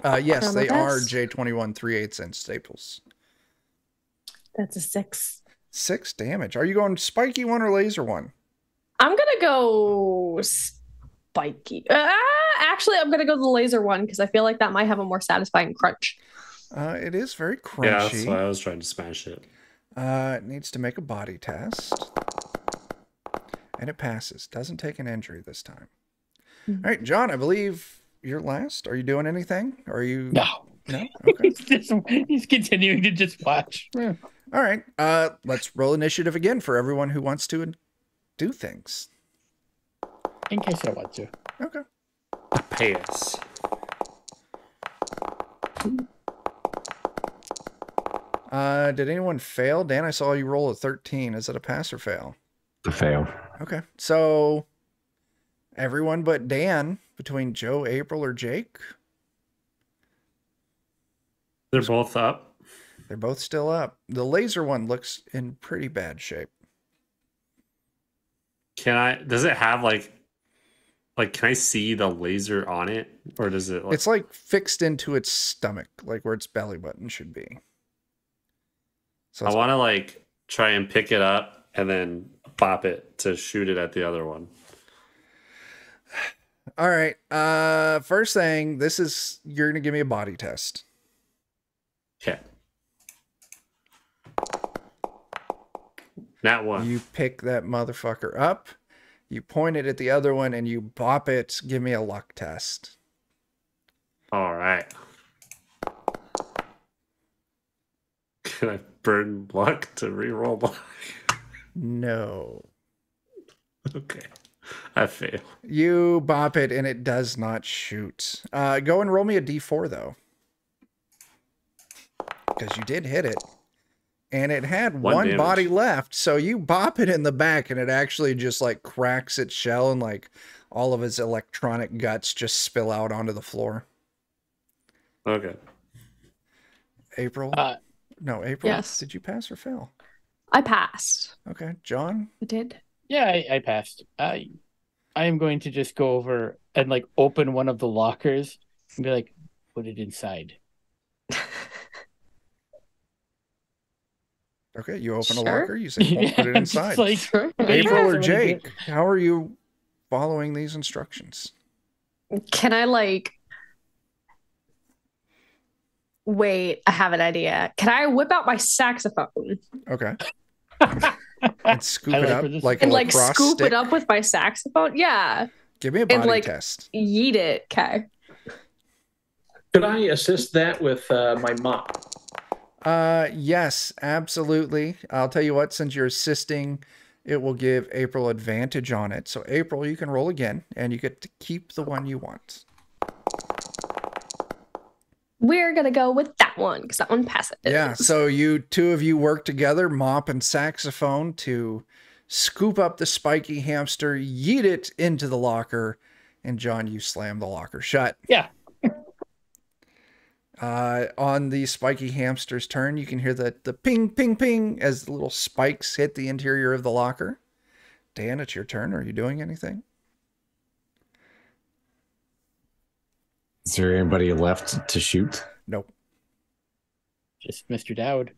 Yes, Try my they are best. J21 3/8" staples. That's a 6. 6 damage. Are you going spiky one or laser one? I'm gonna go spiky. Actually, I'm gonna go the laser one because I feel like that might have a more satisfying crunch. It is very crunchy. Yeah, that's why I was trying to smash it. It needs to make a body test. And it passes. Doesn't take an injury this time. Mm-hmm. All right, John, I believe you're last. Are you doing anything? Or are you... No. No? Okay. He's continuing to just watch. Yeah. All right. Let's roll initiative again for everyone who wants to do things. In case I want to. Okay. Pass. Did anyone fail? Dan, I saw you roll a 13. Is it a pass or fail? To fail. Okay. So everyone but Dan, between Joe, April, or Jake, They're both up. they're both still up. The laser one looks in pretty bad shape. Does it have like can I see the laser on it? Or does it It's like fixed into its stomach, like where its belly button should be. So I it's- want to try and pick it up and then pop it to shoot it at the other one. All right. First thing, you're gonna give me a body test. Okay. That one. You pick that motherfucker up, you point it at the other one, and you bop it. Give me a luck test. All right. Can I burn luck to reroll luck? No. Okay. I fail. You bop it, and it does not shoot. Go and roll me a d4, though. Because you did hit it. And it had one damage. body left, so you bop it in the back, and it actually just, cracks its shell, and, all of its electronic guts just spill out onto the floor. Okay. April? No, April. Yes. Did you pass or fail? I passed. Okay. John? I did. Yeah, I passed. I am going to just go over and open one of the lockers and be like, put it inside. Okay, you open a Sure. locker, you say, put it I'm just inside. Sure. April or Somebody do Jake, how are you following these instructions? Can I wait, I have an idea. Can I whip out my saxophone Okay. And scoop I it like up where this- like and a lacrosse scoop stick. it up with my saxophone? Yeah. Give me a and, body test. Yeet it. Okay. Could I assist that with my mop? Yes, absolutely. I'll tell you what, since you're assisting, it will give April advantage on it. So April, you can roll again, and you get to keep the one you want. We're gonna go with that one because that one passes. Yeah, so two of you work together, mop and saxophone, to scoop up the spiky hamster, yeet it into the locker, and John, you slam the locker shut. Yeah. On the spiky hamster's turn, you can hear the ping, ping, ping as the little spikes hit the interior of the locker. Dan, it's your turn. Are you doing anything? Is there anybody left to shoot? Nope. Just Mr. Dowd.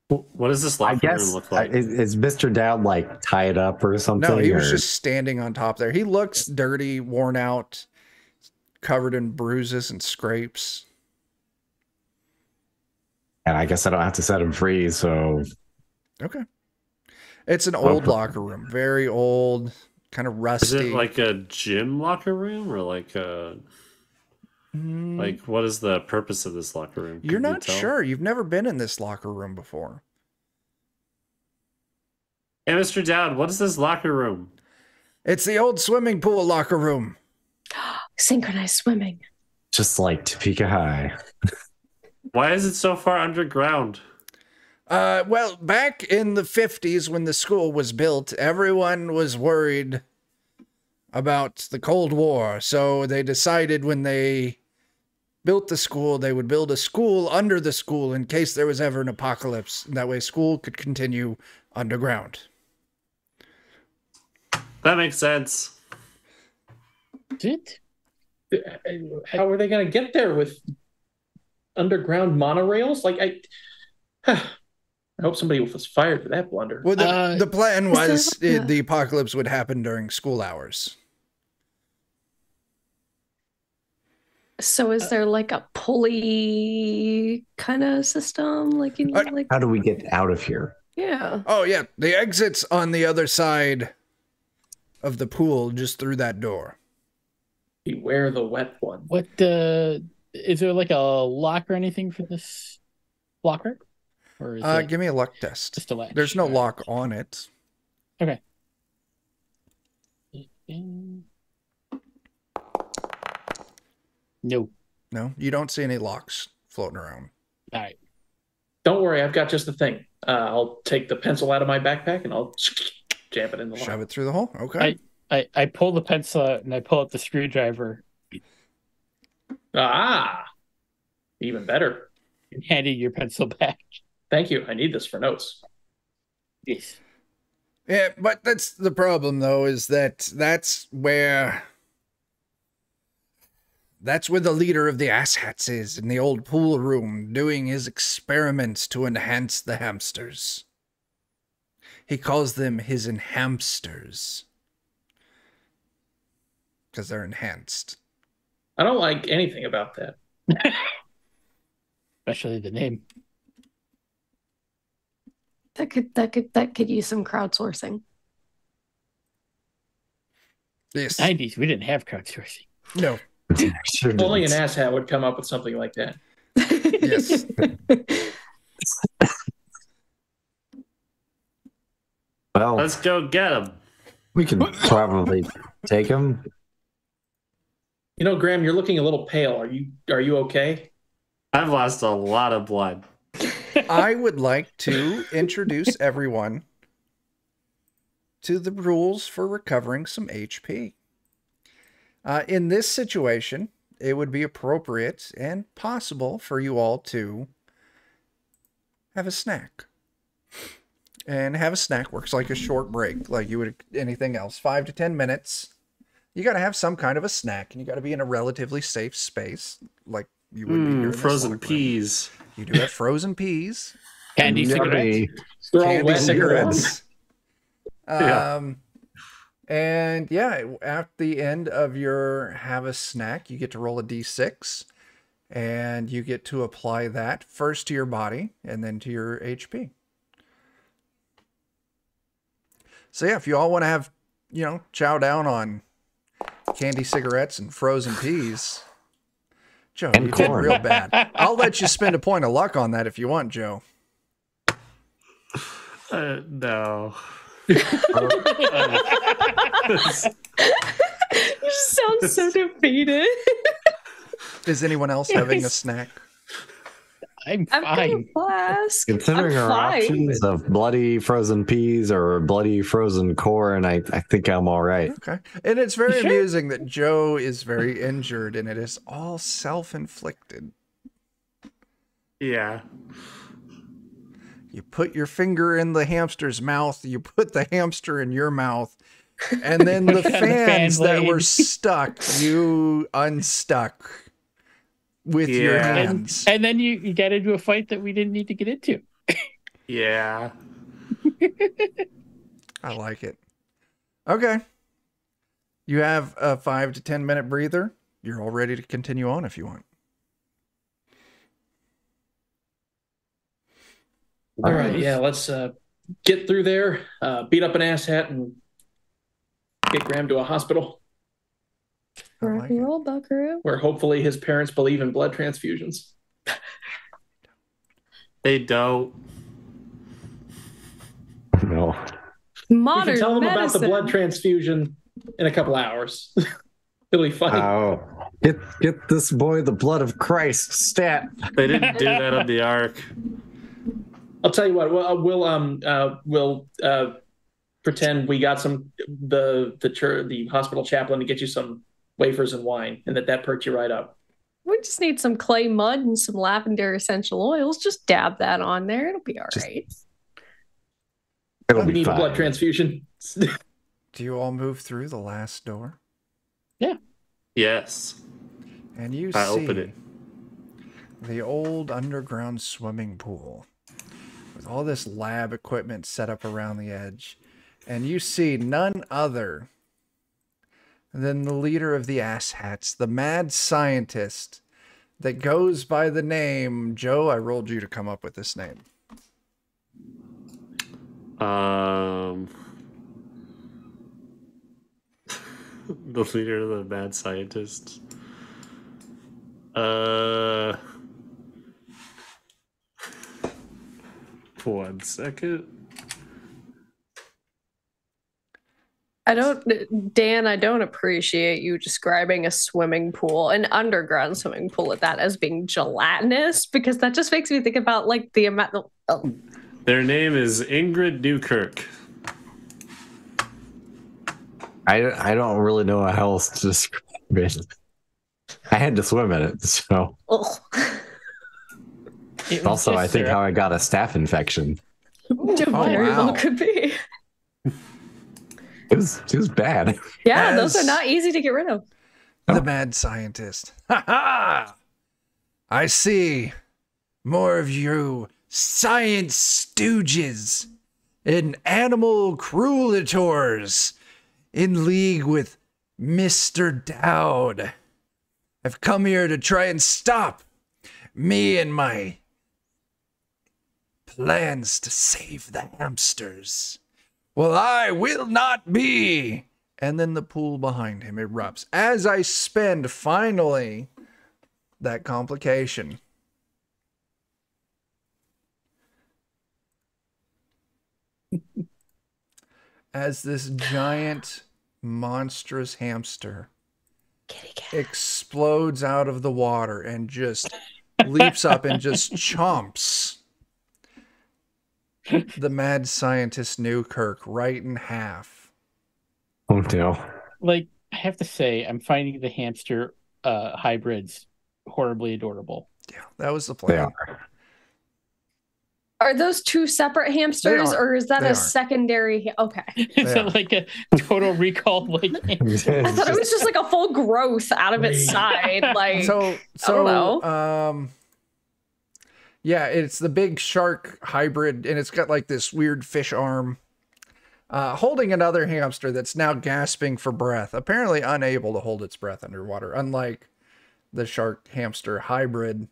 What does this I locker guess room look like? is Mr. Dowd tied up or something? No, he was or- just standing on top there. He looks dirty, worn out, covered in bruises and scrapes. And I guess I don't have to set him free. So Okay. It's an old locker room. Very old, kind of Is rusty. it like a gym locker room or like a what is the purpose of this locker room? You're Can you not tell? sure. You've never been in this locker room before. Hey, Mr. Dowd, what is this locker room? It's the old swimming pool locker room. Synchronized swimming. just like Topeka High. Why is it so far underground? Well, back in the 50s when the school was built, everyone was worried about the Cold War. So they decided when they built the school, they would build a school under the school in case there was ever an apocalypse. That way school could continue underground. That makes sense. Is it? How are they going to get there with underground monorails? Like, I hope somebody was fired for that blunder. Well, the plan was there- the apocalypse would happen during school hours. So is there like a pulley kind of system? Like you need, like How do we get out of here? yeah. Oh, yeah. The exit's on the other side of the pool, just through that door. Beware the wet one. What is there like a lock or anything for this locker? Or is it Give me a luck test. just a latch? There's no All right. lock on it. Okay. No. No, you don't see any locks floating around. All right. Don't worry, I've got just the thing. I'll take the pencil out of my backpack and I'll jam it in the lock. Shove it through the hole. Okay. I pull the pencil out and I pull out the screwdriver Ah, even better. and hand you your pencil back. Thank you. I need this for notes. Yes. Yeah, but that's the problem, though, is that's where the leader of the asshats is, in the old pool room, doing his experiments to enhance the hamsters. He calls them his enhamsters. Because they're enhanced. I don't like anything about that. Especially the name. That could use some crowdsourcing. Yes. 90s, we didn't have crowdsourcing. No. Sure Only an didn't. asshat would come up with something like that. Yes. Well, Let's go get him. we can probably take him. You know, Graham, you're looking a little pale. Are you okay? I've lost a lot of blood. I would like to introduce everyone to the rules for recovering some HP. In this situation, it would be appropriate and possible for you all to have a snack. And have a snack works like a short break, like you would anything else. 5 to 10 minutes. You got to have some kind of a snack, and you got to be in a relatively safe space, like you would be here in this Frozen locker room. peas. You do have frozen peas. Candy Yummy. cigarettes. They're all Candy wet and warm. cigarettes. Yeah. And yeah, at the end of your have a snack, you get to roll a d6, and you get to apply that first to your body and then to your HP. So yeah, if you all want to have, chow down on candy cigarettes and frozen peas, Joe, And you did corn. real bad. I'll let you spend a point of luck on that if you want, Joe. No. You sound so defeated. Is anyone else having a snack? I'm I'm gonna fine. flask. Considering I'm our fine. options of bloody frozen peas or bloody frozen corn, I think I'm all right. Okay. And it's very You sure? amusing that Joe is very injured and it is all self-inflicted. Yeah. You put your finger in the hamster's mouth, you put the hamster in your mouth, and then the Push on the fan fans that were blade. stuck, you unstuck with your Yeah. hands. And then you got into a fight that we didn't need to get into. Yeah. I like it. Okay. You have a 5 to 10 minute breather. You're all ready to continue on if you want. All right, yeah, let's get through there, beat up an asshat, and get Graham to a hospital I Rock like and it. roll, buckaroo. where hopefully his parents believe in blood transfusions. They don't. No. You Modern can tell them medicine. about the blood transfusion in a couple hours. It'll be funny. Oh, get this boy the blood of Christ stat. They didn't do that on the Ark. I'll tell you what. We'll pretend we got the hospital chaplain to get you some wafers and wine, and that perked you right up. We just need some clay mud and some lavender essential oils. Just dab that on there. It'll be all right. It'll We be need a fine. blood transfusion. Do you all move through the last door? Yeah. Yes. And you I see open it. the old underground swimming pool with all this lab equipment set up around the edge. And you see none other than the leader of the asshats, the mad scientist that goes by the name Joe. I rolled you to come up with this name. The leader of the mad scientists. 1 second. Dan, I don't appreciate you describing a swimming pool, an underground swimming pool at that, as being gelatinous, because that just makes me think about like the amount of, Their name is Ingrid Newkirk. I don't really know how else to describe it. I had to swim in it, so. Also, I think how I got a staph infection. very well could be. It was bad. Yeah, those are not easy to get rid of. The mad scientist. Ha ha! I see more of you science stooges and animal cruelators in league with Mr. Dowd. I've come here to try and stop me and my plans to save the hamsters. Well, I will not be. And then the pool behind him erupts as I spend finally that complication. As this giant, monstrous hamster explodes out of the water and just leaps up and just chomps the mad scientist Newkirk right in half. Oh no. Like, I have to say, I'm finding the hamster hybrids horribly adorable. Yeah, that was the plan. They are. Are those two separate hamsters, or is that a secondary? Okay. Is it like a total recall? Like, I thought it was just like a full growth out of its side. Like, so I don't know. Yeah, it's the big shark hybrid, and it's got like this weird fish arm, holding another hamster that's now gasping for breath, apparently unable to hold its breath underwater, unlike the shark hamster hybrid.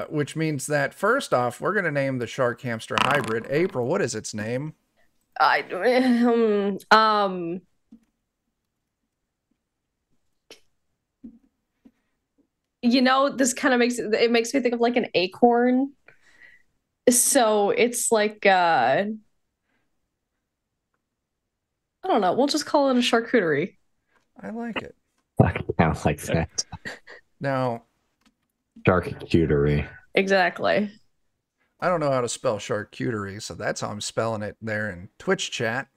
Which means that first off, we're going to name the shark hamster hybrid. April, what is its name? You know, this kind of makes me think of like an acorn. So it's like I don't know. We'll just call it a charcuterie. I like it. I kind of like that. Now, Charcuterie. Exactly. I don't know how to spell charcuterie, so that's how I'm spelling it there in Twitch chat.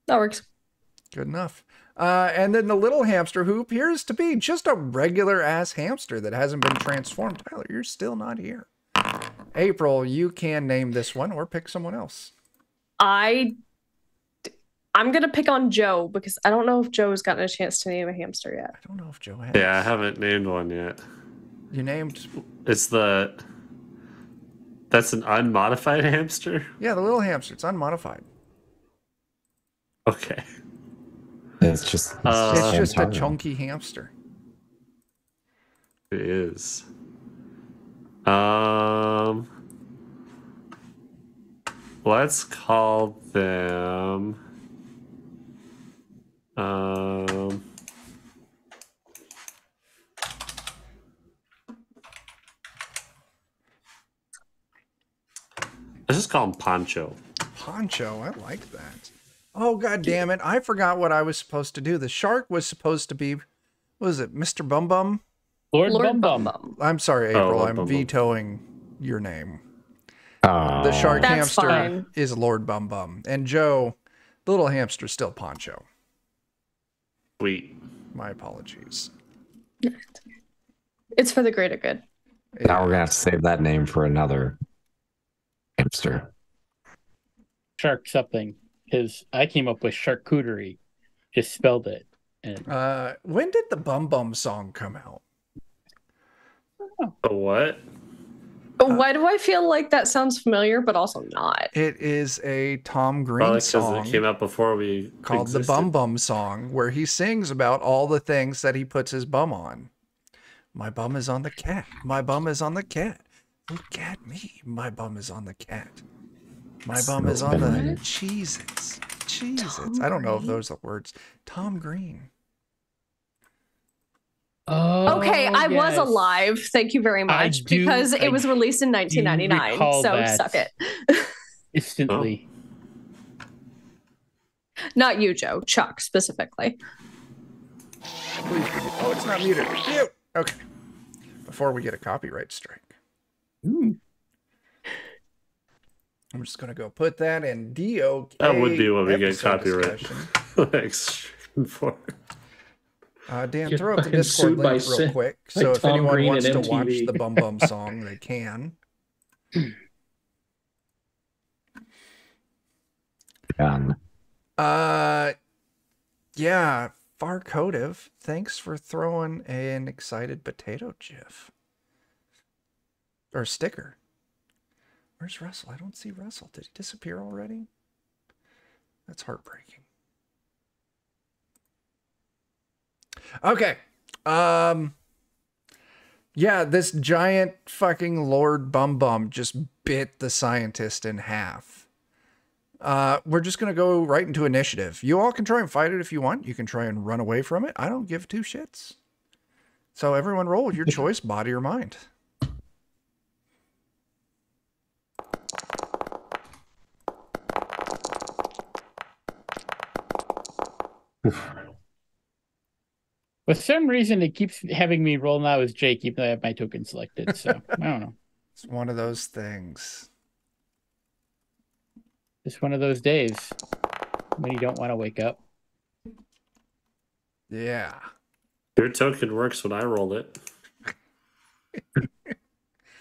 That works. Good enough. And then the little hamster, who appears to be just a regular ass hamster that hasn't been transformed. Tyler, you're still not here. April, you can name this one or pick someone else. I'm gonna pick on Joe because I don't know if Joe's gotten a chance to name a hamster yet. I don't know if Joe has. Yeah, I haven't named one yet. You named... That's an unmodified hamster? Yeah, the little hamster. It's unmodified. Okay. It's just a chunky hamster. It is. Let's call them let's just call him Poncho. Poncho, I like that. Oh, god damn it. I forgot what I was supposed to do. The shark was supposed to be, what was it, Mr. Bum Bum? Lord Bum Bum. I'm sorry, April. Lord I'm Bum Bum. vetoing your name. The shark That's hamster fine. is Lord Bum Bum. And Joe, the little hamster, is still Poncho. Sweet. My apologies. It's for the greater good. Now we're gonna have to save that name for another hamster. Shark something. Because I came up with charcuterie. Just spelled it. And When did the Bum Bum song come out? A what? Why do I feel like that sounds familiar, but also not? It is a Tom Green Probably because song it came out before we called the existed. Bum Bum song, where he sings about all the things that he puts his bum on. My bum is on the cat. My bum is on the cat. Look at me. My bum is on the cat. My bum is on the Cheez-Its. Cheez-Its. I don't know if those are words. Tom Green. Okay, I was yes. alive. Thank you very much. Because it was released in 1999. recall So that. suck it. Instantly. Not you, Joe. Chuck, specifically. Please. Oh, it's not muted. Mute. Okay. Before we get a copyright strike. Ooh. I'm just going to go put that in DOK. That would be when we get episode copyright. discussion. Extreme for. Dan, Get throw up the fucking Discord sued by link real Sin- quick. by So if Tom anyone Green wants and to watch MTV. the Bum Bum song, they can. Yeah, Farcotive, thanks for throwing an excited potato gif. Or sticker. Where's Russell? I don't see Russell. Did he disappear already? That's heartbreaking. Okay. Yeah, this giant fucking Lord Bum Bum just bit the scientist in half. We're just going to go right into initiative. You all can try and fight it if you want. You can try and run away from it. I don't give two shits. So everyone roll your choice, body or mind. For some reason, it keeps having me roll now as Jake, even though I have my token selected. So, I don't know. It's one of those things. It's one of those days when you don't want to wake up. Yeah. Your token works when I roll it.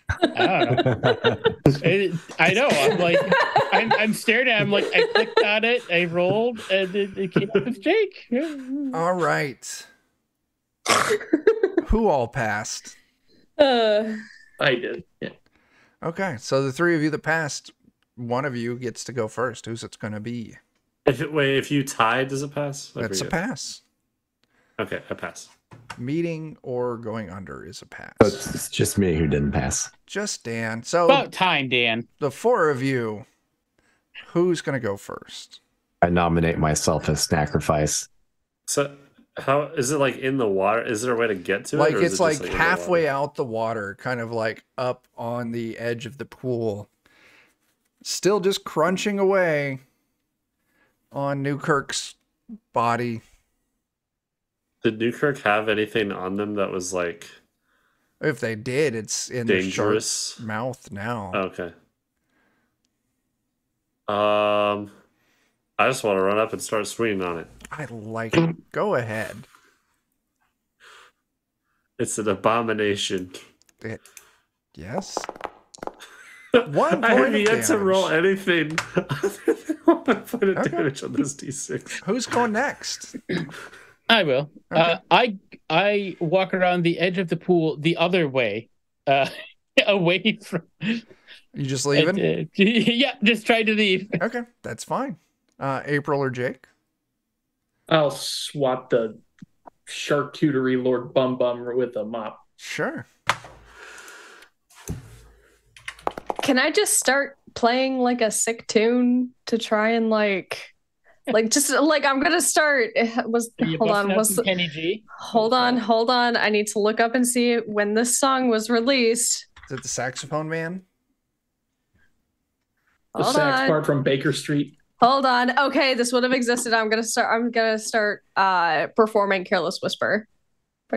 I don't know. I know. I'm like, I'm staring at it. I'm like, I clicked on it, I rolled, and it came up as Jake. All right. Who all passed? I did. Yeah. Okay, so the three of you that passed, one of you gets to go first. Who's it's going to be? If you tie, does it pass? That's a pass. Okay, I pass. Meeting or going under is a pass. It's just me who didn't pass. Just Dan. So About time, Dan. the four of you, who's going to go first? I nominate myself as sacrifice. So how is it like in the water? Is there a way to get to Like it? Or is it's it just, like in the halfway water? out the water, kind of like up on the edge of the pool. Still just crunching away on Newkirk's body. Did Newkirk have anything on them that was like If they did, it's in dangerous? the shark's mouth now. Okay. I just want to run up and start swinging on it. I like it. Go ahead. It's an abomination. Yes. 1 point I have of yet to damage. roll anything other than 1 point of Okay. damage on this d6. Who's going next? I will. Okay. I walk around the edge of the pool the other way, away from. You just leaving? Yeah, just try to leave. Okay, that's fine. April or Jake? I'll swat the charcuterie Lord Bum Bum with a mop. Sure. Can I just start playing like a sick tune to try and like just like I'm gonna start? Hold on, Kenny G. hold on. I need to look up and see when this song was released. Is it the saxophone man? The Hold sax on. part from Baker Street. Hold on. Okay, this would have existed. I'm gonna start performing "Careless Whisper"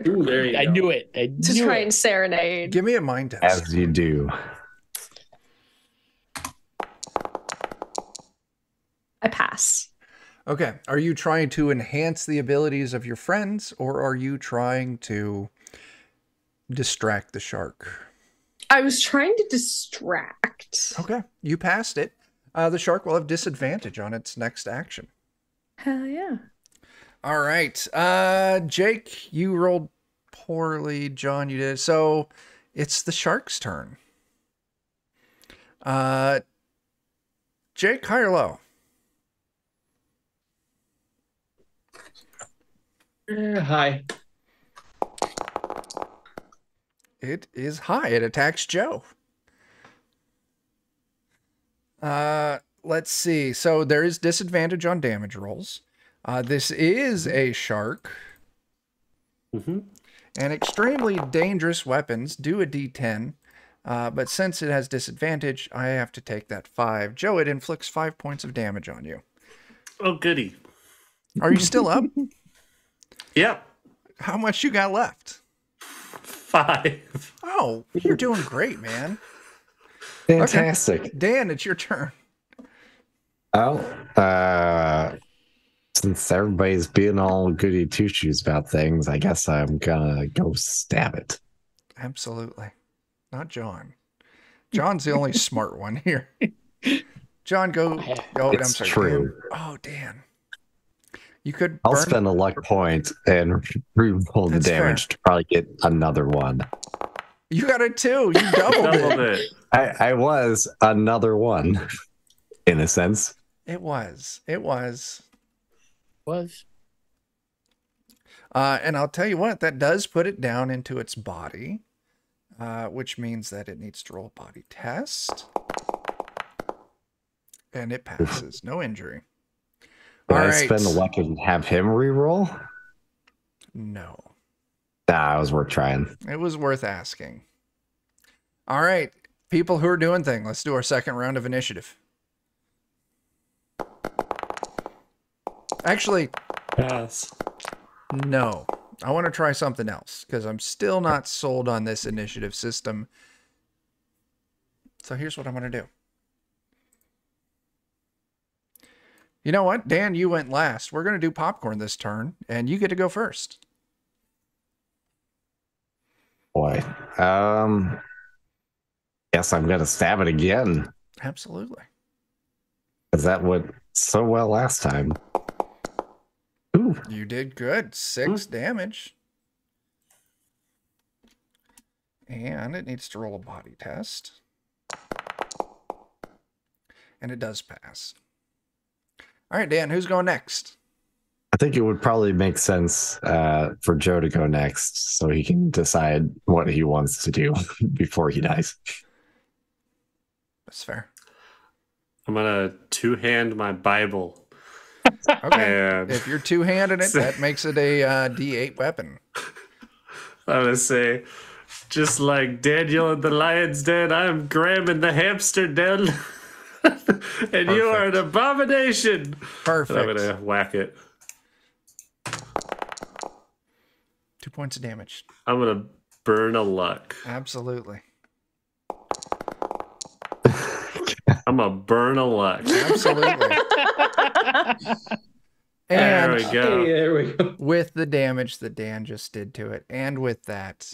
Ooh, there you I go. knew it. to try and serenade. Give me a mind test. As you do. I pass. Okay. Are you trying to enhance the abilities of your friends, or are you trying to distract the shark? I was trying to distract. Okay. You passed it. The shark will have disadvantage on its next action. Hell yeah. All right. Jake, you rolled poorly. John, you did. So it's the shark's turn. Jake, high or low? Hi. It is high. It attacks Joe. Let's see. So there is disadvantage on damage rolls. This is a shark. Mm-hmm. And extremely dangerous weapons do a D10. But since it has disadvantage, I have to take that 5. Joe, it inflicts 5 points of damage on you. Oh, goody. Are you still up? Yep. How much you got left? 5. Oh, you're doing great, man. Fantastic. Dan, it's your turn. Well, since everybody's being all goody two shoes about things, I guess I'm gonna go stab it. Absolutely. Not John. John's the only smart one here. John, go. Oh, I'm It's sorry. true. Dan. Oh, Dan. You could I'll burn. spend a luck point and re-roll the That's damage to probably get another one. You got a 2. You doubled Doubled it. it. I was another one, in a sense. It was. It was. Was. And I'll tell you what, that does put it down into its body, which means that it needs to roll a body test. And it passes. No injury. Can All I right. spend a luck and have him re-roll? No. Nah, it was worth trying. It was worth asking. All right. People who are doing things, let's do our second round of initiative. Actually, Pass. no. I want to try something else because I'm still not sold on this initiative system. So here's what I'm going to do. You know what? Dan, you went last. We're going to do popcorn this turn, and you get to go first. Boy. Guess I'm gonna stab it again. Absolutely. Because that went so well last time. Ooh. You did good. 6 damage. And it needs to roll a body test. And it does pass. All right, Dan, who's going next? I think it would probably make sense for Joe to go next so he can decide what he wants to do before he dies. That's fair. I'm going to two-hand my Bible. Okay. And If you're two-handed it, that makes it a D8 weapon. I'm going to say, just like Daniel in the Lion's Den, I'm Graham in the hamster den. And you are an abomination. And Perfect. I'm going to whack it. 2 points of damage. I'm going to burn a luck. Absolutely. I'm going to burn a luck. Absolutely. There we And go. Hey, there we go. with the damage that Dan just did to it, and with that,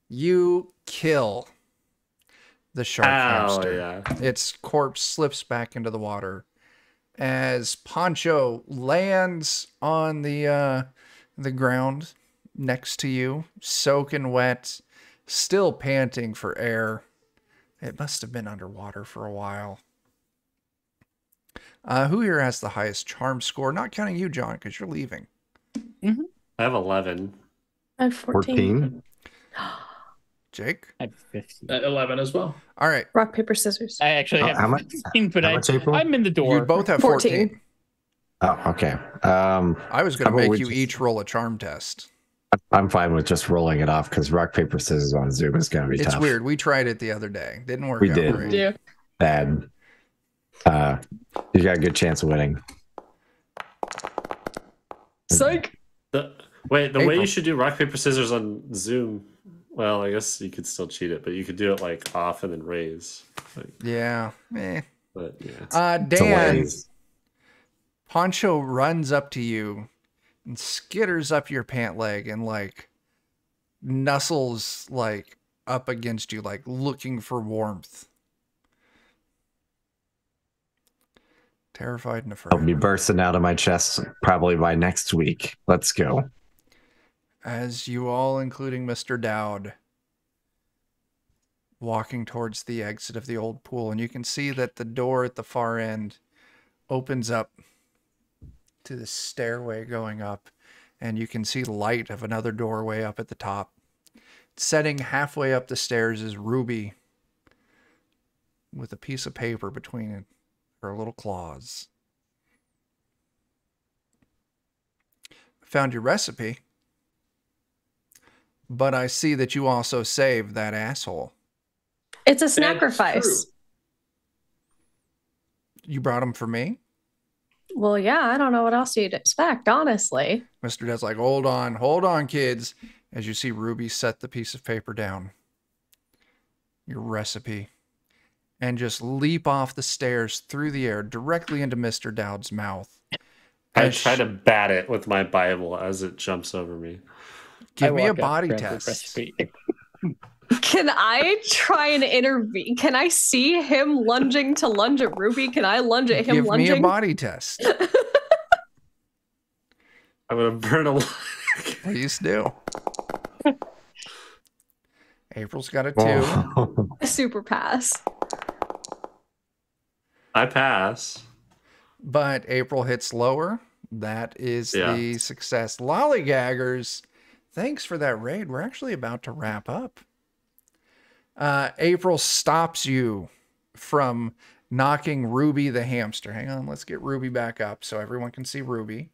you kill the shark Hell hamster. yeah. Its corpse slips back into the water as Poncho lands on the ground next to you, soaking wet, still panting for air. It must have been underwater for a while. Who here has the highest charm score? Not counting you, John, because you're leaving. I have 11. I have 14. 14? Jake? I have 15. 11 as well. All right. Rock, paper, scissors. I actually have How much- 15, but how much, April? I'm in the door. You both have 14. 14. Oh, okay. I was going How to about make we you just- each roll a charm test. I'm fine with just rolling it off because rock, paper, scissors on Zoom is going to be It's tough. weird. We tried it the other day. Didn't work We out did. great. Yeah. Bad. You got a good chance of winning. Psych. The way April. you should do rock, paper, scissors on Zoom, well, I guess you could still cheat it, but you could do it like off and then raise. Like, Yeah. Eh. but yeah, it's Dan, Delays. Poncho runs up to you and skitters up your pant leg and like nuzzles like up against you, like looking for warmth. Terrified and afraid. I'll be bursting out of my chest probably by next week. Let's go. As you all, including Mr. Dowd, walking towards the exit of the old pool, and you can see that the door at the far end opens up to the stairway going up, and you can see light of another doorway up at the top. Setting halfway up the stairs is Ruby with a piece of paper between her little claws. Found your recipe, but I see that you also saved that asshole. It's a That's sacrifice. true. You brought him for me? Well, yeah, I don't know what else you'd expect, honestly. Mr. Dead's like, hold on, kids. As you see Ruby set the piece of paper down, your recipe, and just leap off the stairs through the air directly into Mr. Dowd's mouth. I As try to bat it with my Bible as it jumps over me. Give me a walk up, body grab the test. recipe. Can I try and intervene? Can I see him lunging to lunge at Ruby? Can I lunge at him Give lunging? me a body test. I'm gonna burn a leg. Please do. April's got a 2. Oh. A super pass. I pass. But April hits lower. That is the success. Lollygaggers, thanks for that raid. We're actually about to wrap up. April stops you from knocking Ruby the hamster. Hang on, let's get Ruby back up so everyone can see Ruby.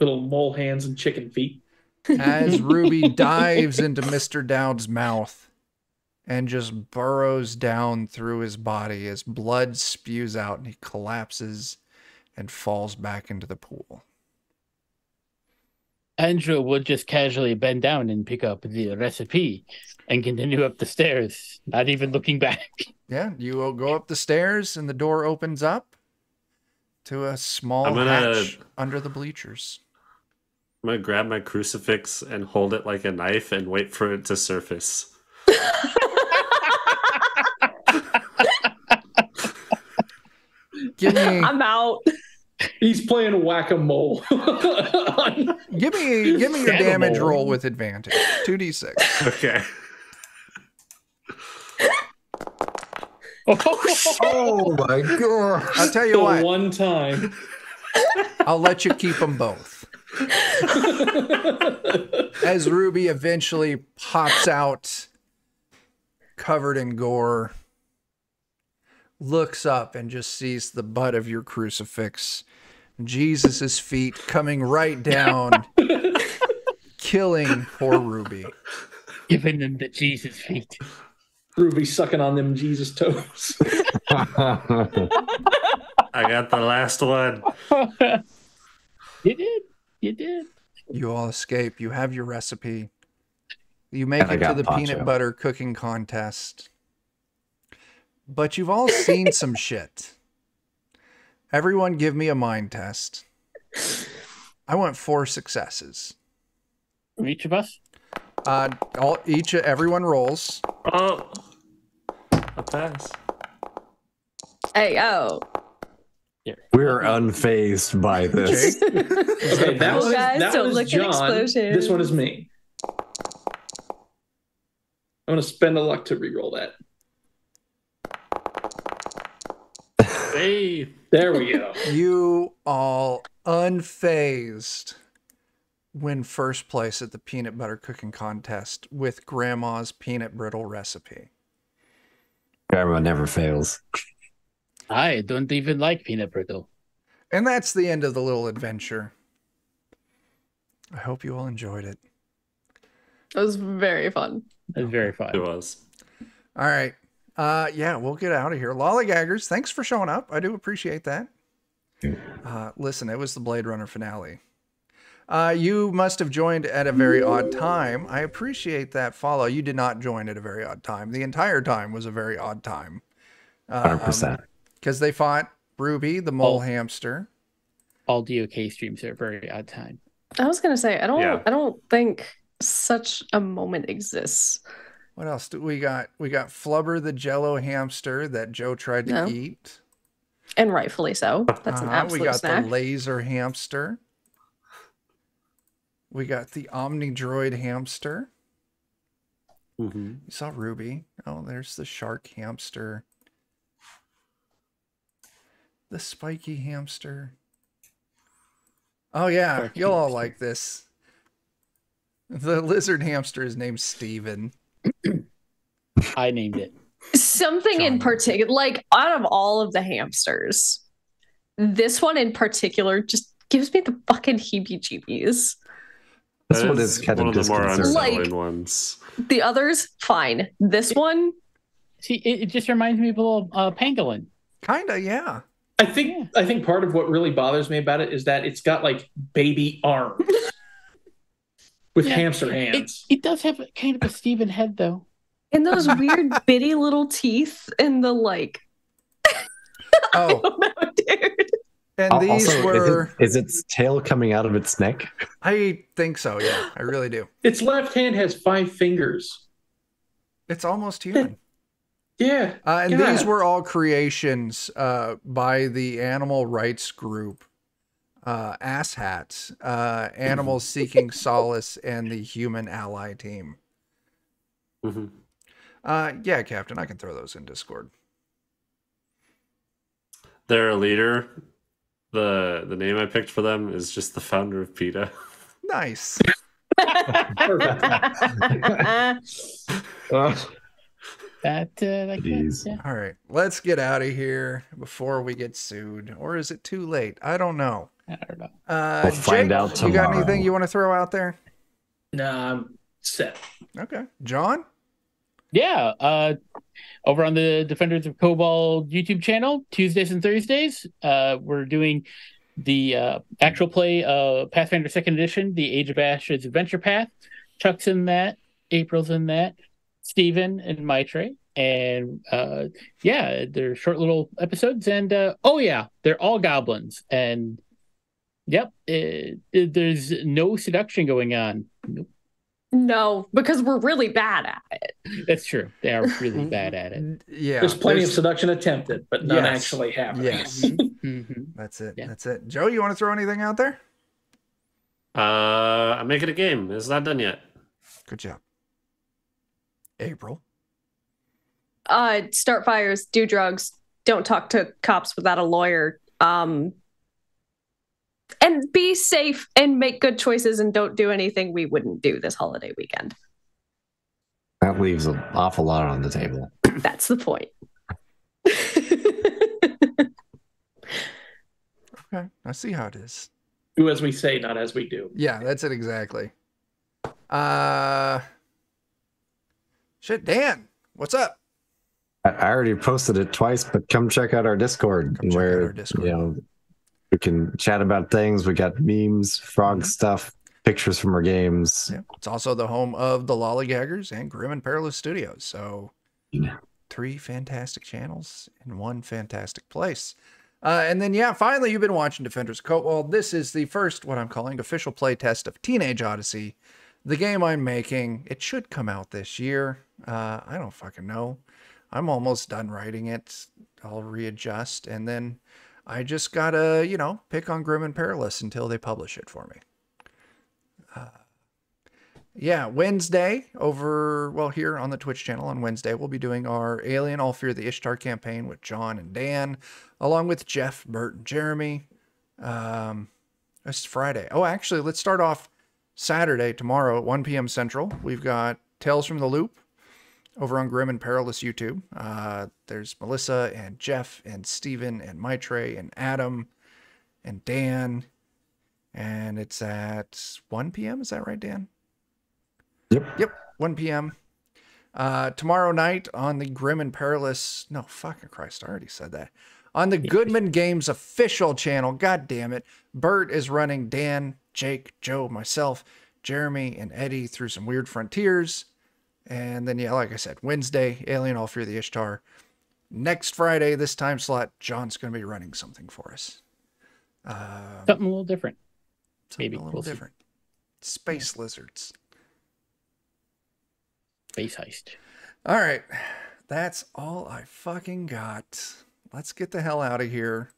Little mole hands and chicken feet. As Ruby dives into Mr. Dowd's mouth and just burrows down through his body as blood spews out and he collapses and falls back into the pool. Andrew would just casually bend down and pick up the recipe and continue up the stairs, not even looking back. Yeah, you will go up the stairs and the door opens up to a small I'm gonna- hatch under the bleachers. I'm gonna grab my crucifix and hold it like a knife and wait for it to surface. Give me, I'm out. He's playing whack-a-mole. give me your Animal. damage roll with advantage. 2d6. Okay. Oh my god. I'll tell you The what. one time. I'll let you keep them both. As Ruby eventually pops out, covered in gore, looks up and just sees the butt of your crucifix, Jesus' feet coming right down, killing poor Ruby. Giving them the Jesus feet. Ruby sucking on them Jesus toes. I got the last one. You did. You did. You all escape. You have your recipe. You make And I it to got the Poncho. peanut butter cooking contest. But you've all seen some shit. Everyone give me a mind test. I want 4 successes. From each of us? Everyone rolls. Oh, a pass. Hey, oh. We're unfazed by this. Okay, that Cool, one is, guys, that don't one look is at John. explosions. This one is me. I'm going to spend a luck to reroll that. Hey, There we go. You all unfazed win first place at the peanut butter cooking contest with Grandma's peanut brittle recipe. Grandma never fails. I don't even like peanut brittle. And that's the end of the little adventure. I hope you all enjoyed it. It was very fun. That's very fun. it was. All right. Yeah, we'll get out of here. Lollygaggers, thanks for showing up. I do appreciate that. Listen, it was the Blade Runner finale. You must have joined at a very odd time. I appreciate that follow. You did not join at a very odd time. The entire time was a very odd time. 100%. Because they fought Ruby, the mole hamster. All DOK streams are a very odd time. I was gonna say, Yeah. I don't think such a moment exists. What else do we got? We got Flubber the Jello hamster that Joe tried to No. eat. And rightfully so. That's an absolute We got snack. the laser hamster. We got the Omnidroid hamster. Mm-hmm. You saw Ruby. Oh, there's the shark hamster. The spiky hamster. Oh yeah, Shark you'll all hamster. like this. The lizard hamster is named Steven. I named it. Something in John. particular, like out of all of the hamsters, this one in particular just gives me the fucking heebie-jeebies. This That one is is kind one of of the more disconcerting. unsettling ones. The others, fine. This one, See, it just reminds me of a little pangolin. Kinda, yeah. I think part of what really bothers me about it is that it's got like baby arms with Yeah. hamster hands. It does have kind of a Steven head, though. and those weird bitty little teeth, and the like. Oh, I don't know, dude. and these Also, were. is its tail coming out of its neck? I think so, yeah. I really do. Its left hand has 5 fingers. It's almost human. Yeah. And God. these were all creations by the animal rights group, Asshats, Animals Seeking Solace, and the Human Ally Team. Mm-hmm. Yeah, Captain, I can throw those in Discord. Their leader, the name I picked for them is just the founder of PETA. Nice. That Jeez. yeah. All right, let's get out of here before we get sued. Or is it too late? I don't know. I don't know. We'll find out You got tomorrow. anything you want to throw out there? Nah, I'm set. Okay. John? Yeah, over on the Defenders of Cobalt YouTube channel, Tuesdays and Thursdays, we're doing the actual play Pathfinder 2nd Edition, the Age of Ashes Adventure Path. Chuck's in that, April's in that, Steven and Maitre. And yeah, they're short little episodes. And oh yeah, they're all goblins. And yep, there's no seduction going on. Nope. No, because we're really bad at it. That's true. They are really bad at it. Yeah. There's plenty of seduction attempted, but none Yes. actually happening. Yes. Mhm. That's it. Yeah. That's it. Joe, you want to throw anything out there? I'm making a game. It's not done yet. Good job. April. Start fires, do drugs, don't talk to cops without a lawyer. And be safe and make good choices and don't do anything we wouldn't do this holiday weekend. That leaves an awful lot on the table. That's the point. Okay. I see how it is. Do as we say, not as we do. Yeah, that's it exactly. Shit, Dan, what's up? I already posted it twice, but come check out our Discord Come check out where our Discord. you know we can chat about things. We got memes, frog stuff, pictures from our games. Yeah. It's also the home of the Lollygaggers and Grim and Perilous Studios. So Yeah. 3 fantastic channels in one fantastic place. And then, yeah, finally, you've been watching Defenders of Cobalt. This is the first, what I'm calling, official playtest of Teenage Oddyssey, the game I'm making. It should come out this year. I don't fucking know. I'm almost done writing it. I'll readjust, and then I just gotta, you know, pick on Grim and Perilous until they publish it for me. Yeah, Wednesday over, well, here on the Twitch channel on Wednesday, we'll be doing our Alien All Fear the Ishtar campaign with John and Dan, along with Jeff, Bert, and Jeremy. It's Friday. Oh, actually, let's start off Saturday, tomorrow at 1 p.m. Central. We've got Tales from the Loop over on Grim and Perilous YouTube. There's Melissa and Jeff and Steven and Maitre and Adam and Dan. And it's at 1 p.m. Is that right, Dan? Yep, 1 p.m. Tomorrow night on the Grim and Perilous... No, fucking Christ, I already said that. On the Goodman Games official channel, god damn it, Bert is running Dan, Jake, Joe, myself, Jeremy, and Eddie through some weird frontiers. And then, yeah, like I said, Wednesday, Alien All Fear the Ishtar. next Friday, this time slot, John's going to be running something for us. Something a little different. Something Maybe. a little We'll see. different. Space lizards. Space heist. All right. That's all I fucking got. Let's get the hell out of here.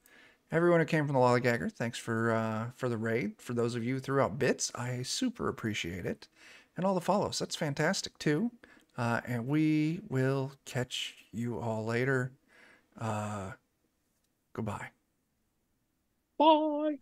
Everyone who came from the Lollygagger, thanks for the raid. For those of you who threw out bits, I super appreciate it. And all the follows, that's fantastic too. And we will catch you all later. Goodbye. Bye.